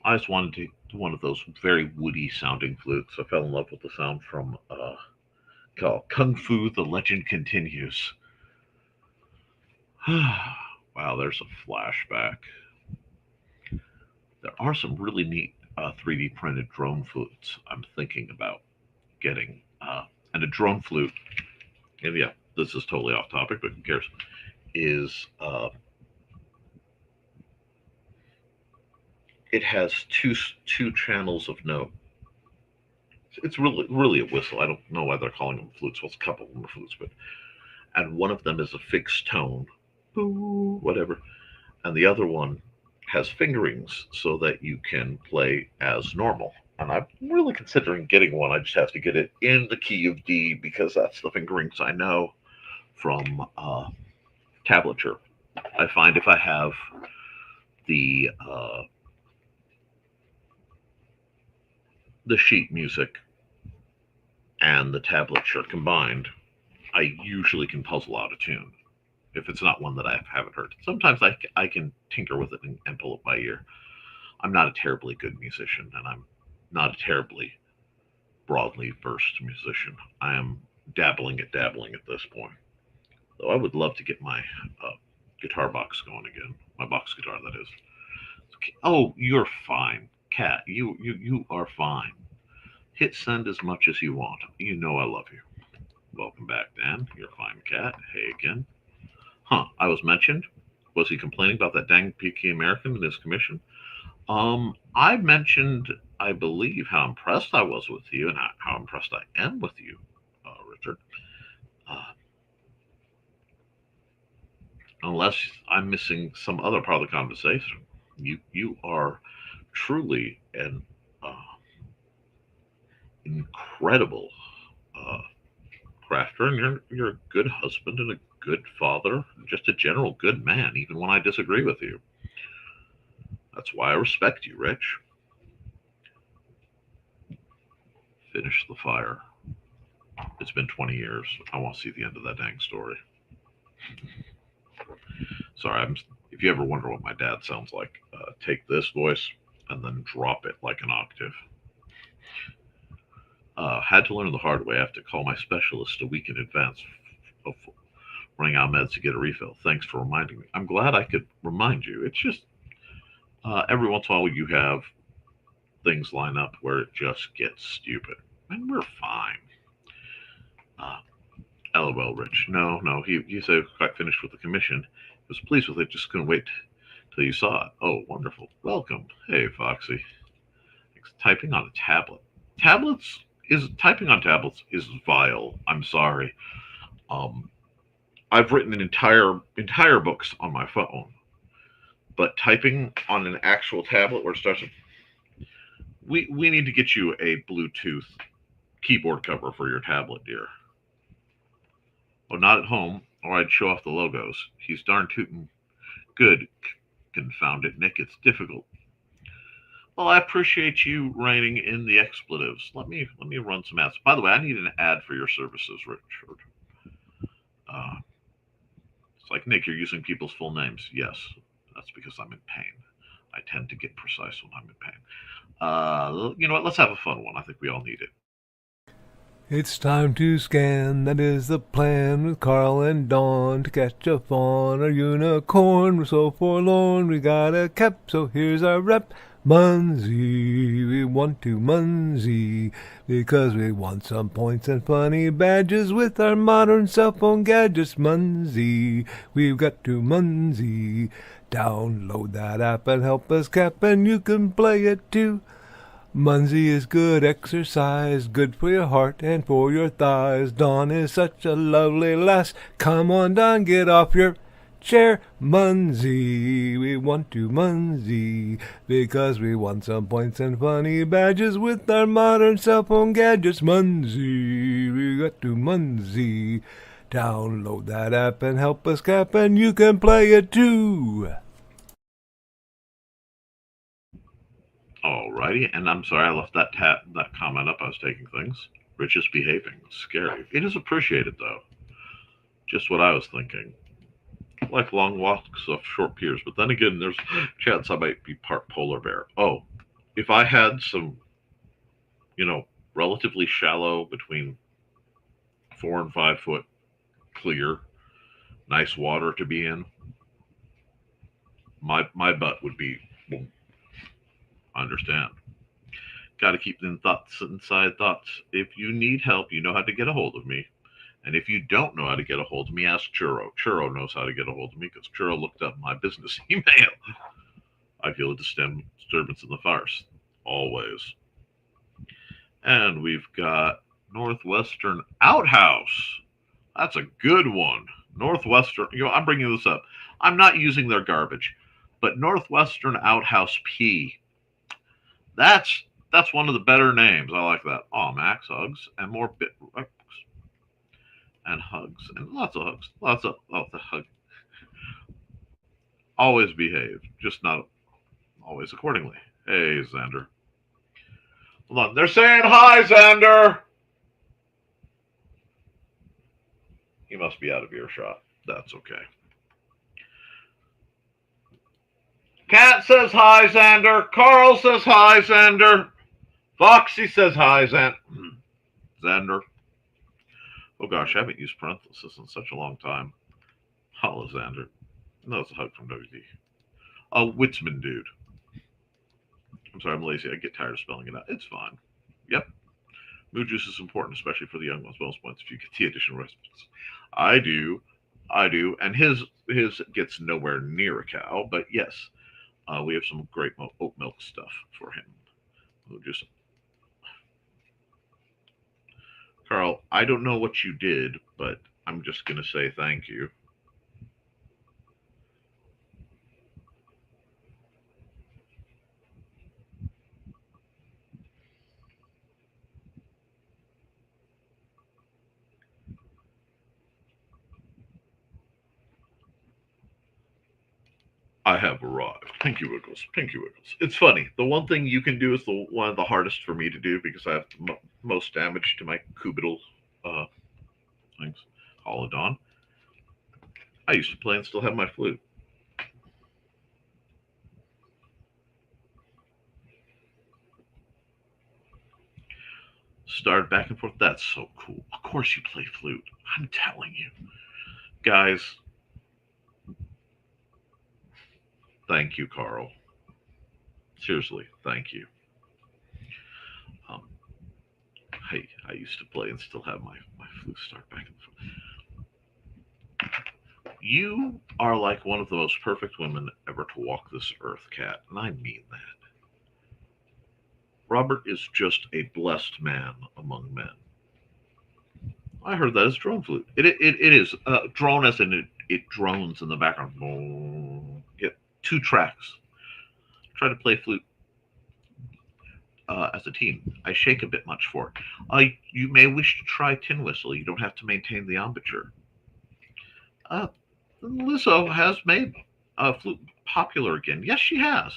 I just wanted to one of those very woody sounding flutes. I fell in love with the sound from called Kung Fu: The Legend Continues. Wow, there's a flashback. There are some really neat 3D printed drone flutes I'm thinking about getting. And a drone flute, and yeah, this is totally off topic, but who cares? Is it has two channels of note. It's really a whistle. I don't know why they're calling them flutes. Well, a couple of them are flutes, but and one of them is a fixed tone, boo, whatever, and the other one has fingerings so that you can play as normal. And I'm really considering getting one. I just have to get it in the key of D because that's the fingerings I know from tablature. I find if I have the the sheet music and the tablature combined, I usually can puzzle out a tune if it's not one that I haven't heard. Sometimes I can tinker with it and pull it by ear. I'm not a terribly good musician, and I'm not a terribly broadly versed musician. I am dabbling at this point. Though I would love to get my guitar box going again. My box guitar, that is. Oh, you're fine, Cat. You are fine. Hit send as much as you want. You know I love you. Welcome back, Dan. You're fine, Cat. Hey again. Huh? I was mentioned. Was he complaining about that dang peaky American in his commission? I mentioned, I believe, how impressed I was with you and how impressed I am with you, Richard. Uh, Unless I'm missing some other part of the conversation. You are truly an incredible uh, crafter, and you're a good husband and a good father, just a general good man, even when I disagree with you. That's why I respect you, Rich. Finish the fire. It's been 20 years. I want to see the end of that dang story. Sorry, if you ever wonder what my dad sounds like, take this voice and then drop it like an octave. Had to learn the hard way. I have to call my specialist a week in advance of running out of meds to get a refill. Thanks for reminding me. I'm glad I could remind you. It's just every once in a while you have things line up where it just gets stupid. And we're fine. Uh, LOL, Rich. No. He said quite finished with the commission. He was pleased with it, just couldn't wait till you saw it. Oh, wonderful. Welcome. Hey, Foxy. Typing on a tablet. Typing on tablets is vile. I'm sorry. Um, I've written an entire books on my phone, but typing on an actual tablet where it starts. We need to get you a Bluetooth keyboard cover for your tablet, dear. Oh, not at home, or I'd show off the logos. He's darn tootin' good. Confound it, Nick. It's difficult. Well, I appreciate you reining in the expletives. Let me run some ads. By the way, I need an ad for your services, Richard. Uh, it's like Nick, you're using people's full names. Yes, that's because I'm in pain. I tend to get precise when I'm in pain. You know what? Let's have a fun one. I think we all need it. It's time to scan, that is the plan, with Carl and Dawn to catch a fawn or unicorn. We're so forlorn, we got a cap, so here's our rep. Munsey, we want to Munsey, because we want some points and funny badges with our modern cell phone gadgets. Munsey, we've got to Munsey. Download that app and help us cap, and you can play it too. Munsey is good exercise, good for your heart and for your thighs. Dawn is such a lovely lass. Come on, Dawn, get off your chair. Munsey, we want to Munsey, because we want some points and funny badges with our modern cell phone gadgets. Munsey, we got to Munsey. Download that app and help us cap, and you can play it too. Alrighty, and I'm sorry I left that comment up. I was taking things. Rich is behaving. Scary. It is appreciated though. Just what I was thinking. Like long walks off short piers, but then again, there's a chance I might be part polar bear. Oh, if I had some, relatively shallow between 4 and 5 foot clear, nice water to be in, my butt would be. Boom. Understand. Got to keep them thoughts inside thoughts. If you need help, you know how to get a hold of me. And if you don't know how to get a hold of me, ask Churro. Churro knows how to get a hold of me because Churro looked up my business email. I feel a disturbance in the farce. Always. And we've got Northwestern Outhouse. That's a good one. Northwestern, I'm bringing this up. I'm not using their garbage, but Northwestern Outhouse P. That's one of the better names. I like that. Oh, Max hugs and more bit and hugs and lots of hugs. Lots of hugs. Always behave, just not always accordingly. Hey, Xander. Hold on. They're saying hi, Xander. He must be out of earshot. That's okay. Cat says hi, Xander. Carl says hi, Xander. Foxy says hi, Xander. Oh gosh, I haven't used parentheses in such a long time. Hello, Xander. No, it's a hug from WD. Witzman dude. I'm sorry, I'm lazy. I get tired of spelling it out. It's fine. Yep. Mood juice is important, especially for the young ones. Bonus points if you get the additional recipes. I do. And his gets nowhere near a cow, but yes. We have some great oat milk stuff for him. We'll just Carl, I don't know what you did, but I'm just going to say thank you. I have arrived. Pinky Wiggles. Pinky Wiggles. It's funny. The one thing you can do is one of the hardest for me to do because I have the most damage to my cubital things. Holodon. I used to play and still have my flute. Started back and forth. That's so cool. Of course you play flute. I'm telling you. Guys, thank you, Carl. Seriously, thank you. I used to play and still have my flute start back and forth. You are like one of the most perfect women ever to walk this earth, Kat, and I mean that. Robert is just a blessed man among men. I heard that as drone flute. It is drone as in it drones in the background. Get 2 tracks. Try to play flute as a team. I shake a bit much for it. You may wish to try tin whistle. You don't have to maintain the embouchure. Lizzo has made flute popular again. Yes, she has.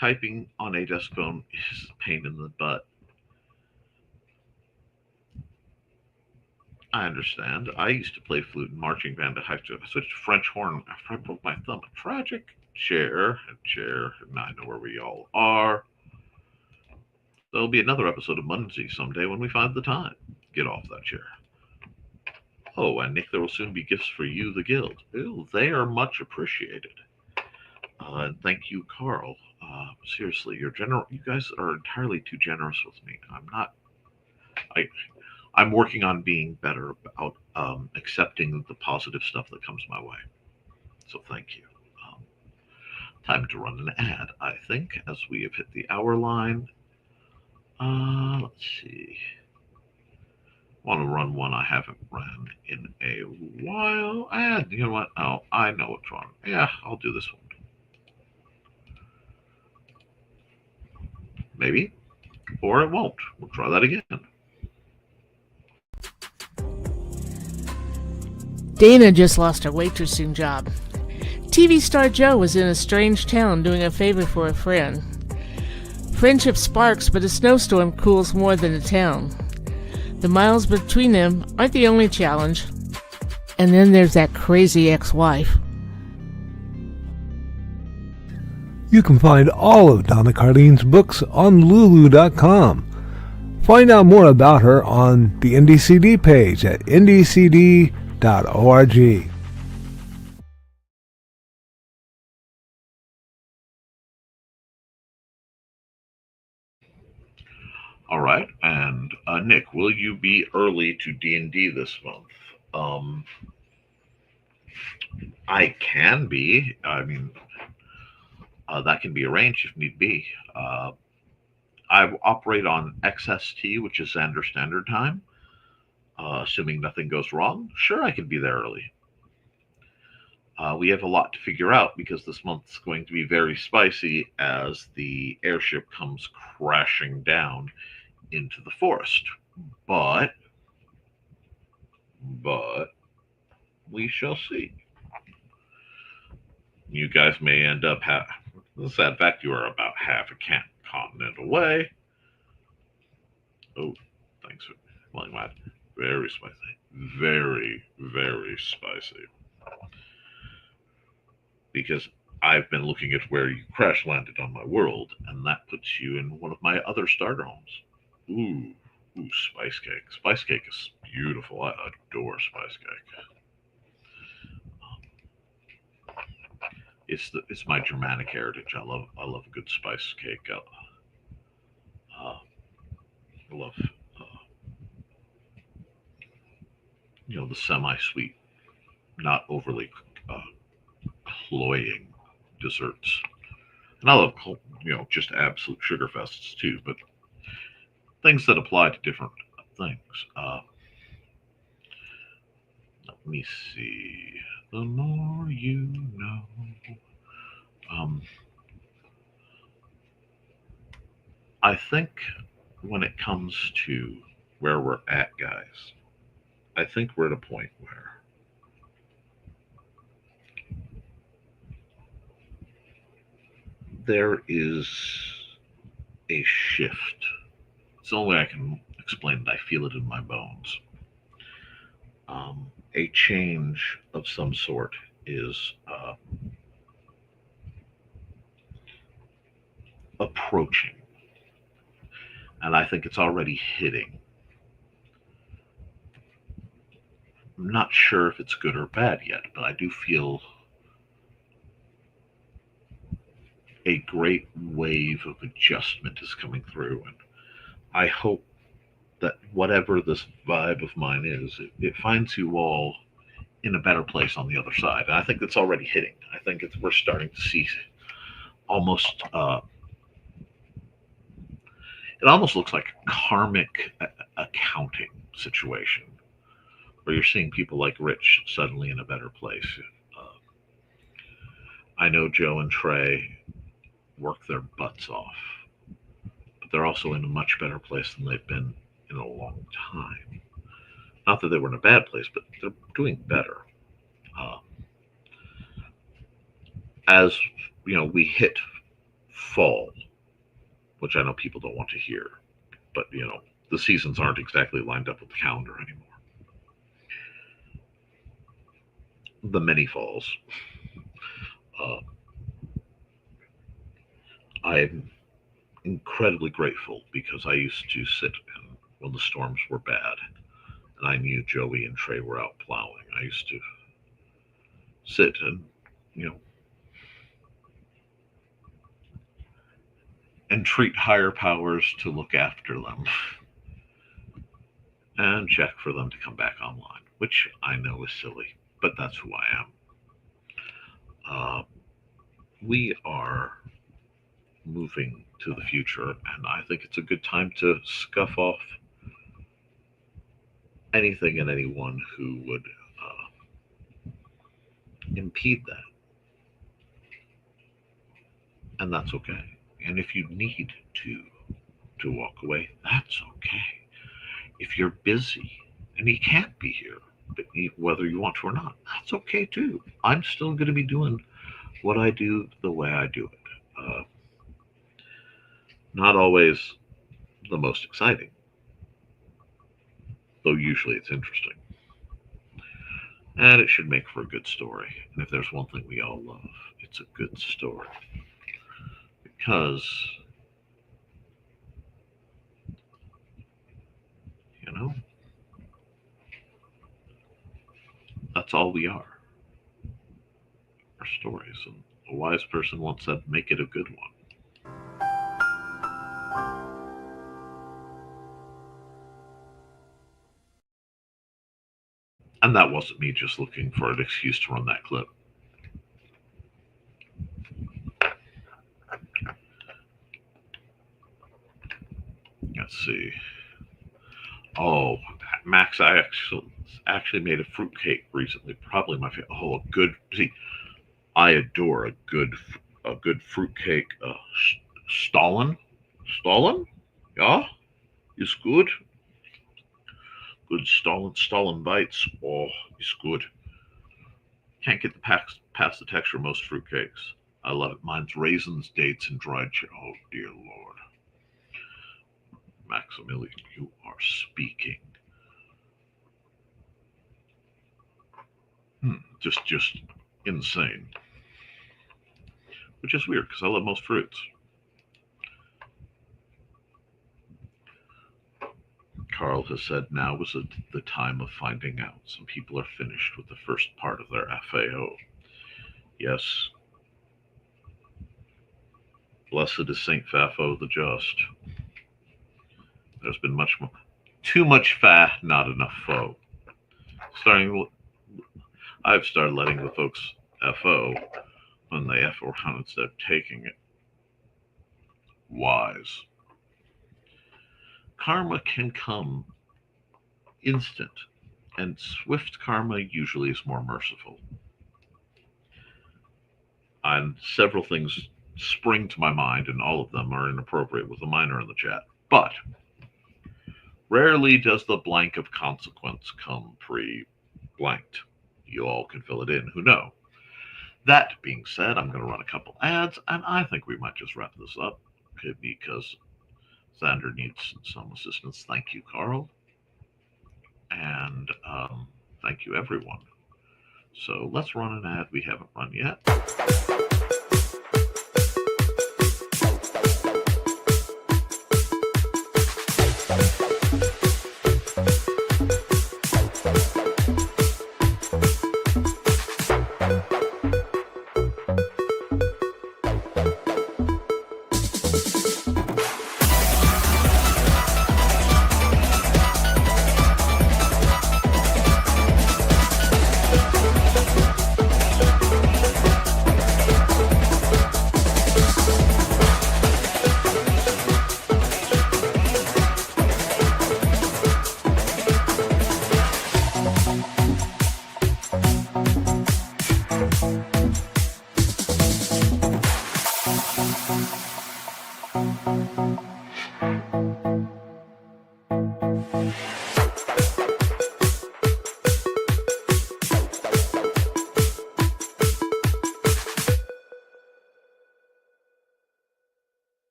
typing on a desk phone is a pain in the butt. I understand. I used to play flute and marching band at high school. I switched to French horn after I broke my thumb. A tragic chair, and I know where we all are. There'll be another episode of Muncie someday when we find the time. Get off that chair. Oh, and Nick, there will soon be gifts for you, the guild. Ooh, they are much appreciated. And thank you, Carl. Seriously, you guys are entirely too generous with me. I'm not. I. I'm working on being better about accepting the positive stuff that comes my way. So thank you. Um, Time to run an ad, I think, as we have hit the hour line. Let's see. Want to run one I haven't run in a while. Ad. You know what? Oh, I know what's wrong. Yeah, I'll do this one. Maybe. Or it won't. We'll try that again. Dana just lost her waitressing job. TV star Joe was in a strange town doing a favor for a friend. Friendship sparks, but a snowstorm cools more than a town. The miles between them aren't the only challenge. And then there's that crazy ex-wife. You can find all of Donna Carlene's books on Lulu.com. Find out more about her on the NDCD page at ndcd.org. All right, and Nick, will you be early to D&D this month? Um, I can be. I mean, that can be arranged if need be. I operate on XST, which is Xander Standard Time. Assuming nothing goes wrong, sure, I can be there early. We have a lot to figure out because this month's going to be very spicy as the airship comes crashing down into the forest. But we shall see. You guys may end up the sad fact you are about half a continent away. Oh, thanks for playing that. Very spicy. Very, very spicy. Because I've been looking at where you crash landed on my world, and that puts you in one of my other starter homes. Ooh, spice cake. Spice cake is beautiful. I adore spice cake. It's my Germanic heritage. I love a good spice cake. I love the semi-sweet, not overly uh, cloying desserts. And I love just absolute sugar fests too, but things that apply to different things. Let me see. The more you know. I think when it comes to where we're at, guys, I think we're at a point where there is a shift. It's the only way I can explain it. I feel it in my bones. A change of some sort is approaching, and I think it's already hitting. I'm not sure if it's good or bad yet, but I do feel a great wave of adjustment is coming through, and I hope that whatever this vibe of mine is, it finds you all in a better place on the other side. And I think it's already hitting. I think we're starting to see almost. It almost looks like a karmic accounting situation, where you're seeing people like Rich suddenly in a better place. Uh, I know Joe and Trey work their butts off, but they're also in a much better place than they've been in a long time. Not that they were in a bad place, but they're doing better. Uh, as we hit fall, which I know people don't want to hear, but the seasons aren't exactly lined up with the calendar anymore. The many falls. Uh, I'm incredibly grateful because I used to sit when the storms were bad and I knew Joey and Trey were out plowing. I used to sit and treat higher powers to look after them and check for them to come back online, which I know is silly, but that's who I am. We are moving to the future, and I think it's a good time to scuff off anything and anyone who would impede that. And that's okay. And if you need to walk away, that's okay. If you're busy and you can't be here, but whether you want to or not, that's okay too. I'm still going to be doing what I do the way I do it. Not always the most exciting, though usually it's interesting. And it should make for a good story. And if there's one thing we all love, it's a good story. Because, that's all we are stories. And a wise person once said, make it a good one. And that wasn't me just looking for an excuse to run that clip. Let's see. Oh, Max, I actually made a fruitcake recently. Probably my favorite. Oh, a good. See, I adore a good fruitcake. Stalin, yeah, is good. Good Stalin bites. Oh, it's good. Can't get past the texture of most fruitcakes. I love it. Mine's raisins, dates, and dried cherry. Oh dear Lord, Maximilian, you are speaking. Just insane. Which is weird because I love most fruits. Carl has said now is the time of finding out. Some people are finished with the first part of their FAO. Yes. Blessed is Saint Fafo the Just. There's been too much fa, not enough fo. I've started letting the folks FO when they F around instead of taking it. Wise. Karma can come instant, and swift karma usually is more merciful. And several things spring to my mind, and all of them are inappropriate with a minor in the chat. But rarely does the blank of consequence come pre-blanked. You all can fill it in who know. That being said, I'm going to run a couple ads, and I think we might just wrap this up because Xander needs some assistance. Thank you, Carl. And thank you, everyone. So let's run an ad we haven't run yet.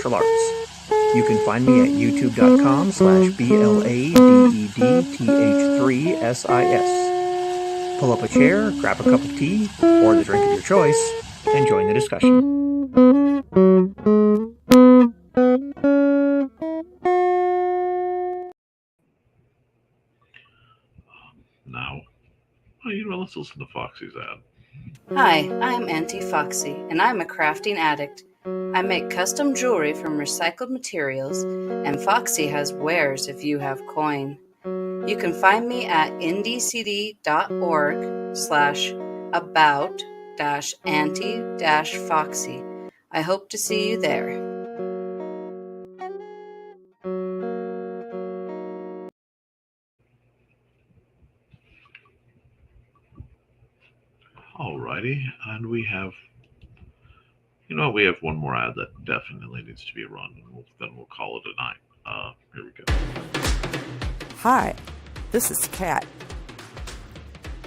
martial arts. You can find me at youtube.com/BLADEDTH3SIS. Pull up a chair, grab a cup of tea, or the drink of your choice, and join the discussion. Now, let's listen to Foxy's ad. Hi, I'm Auntie Foxy, and I'm a crafting addict. I make custom jewelry from recycled materials, and Foxy has wares if you have coin. You can find me at ndcd.org/about-auntie-foxy. I hope to see you there. Alrighty, and we have one more ad that definitely needs to be run, and then we'll call it a night. Here we go. Hi, this is Kat.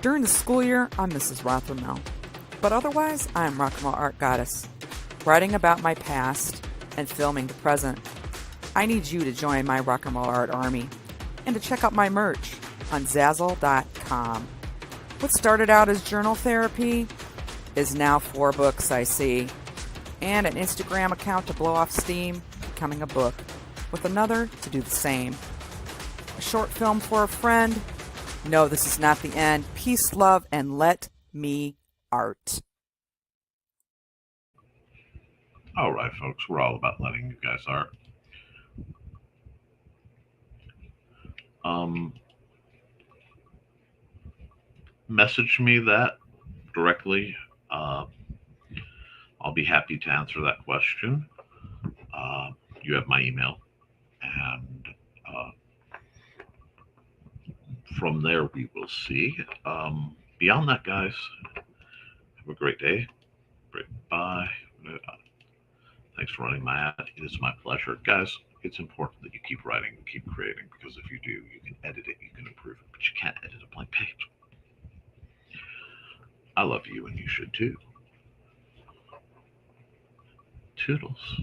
During the school year, I'm Mrs. Rothermel, but otherwise, I'm Rock and Roll Art Goddess, writing about my past and filming the present. I need you to join my Rock and Roll Art army and to check out my merch on Zazzle.com. What started out as journal therapy is now 4 books, I see, and an Instagram account to blow off steam, becoming a book, with another to do the same. A short film for a friend. No, this is not the end. Peace, love, and let me art. All right, folks, we're all about letting you guys art. Message me that directly. I'll be happy to answer that question. You have my email, and from there we will see. Beyond that, guys, have a great day. Great. Bye. Thanks for running my ad. It is my pleasure. Guys, it's important that you keep writing and keep creating, because if you do, you can edit it, you can improve it, but you can't edit a blank page. I love you, and you should too. Toodles.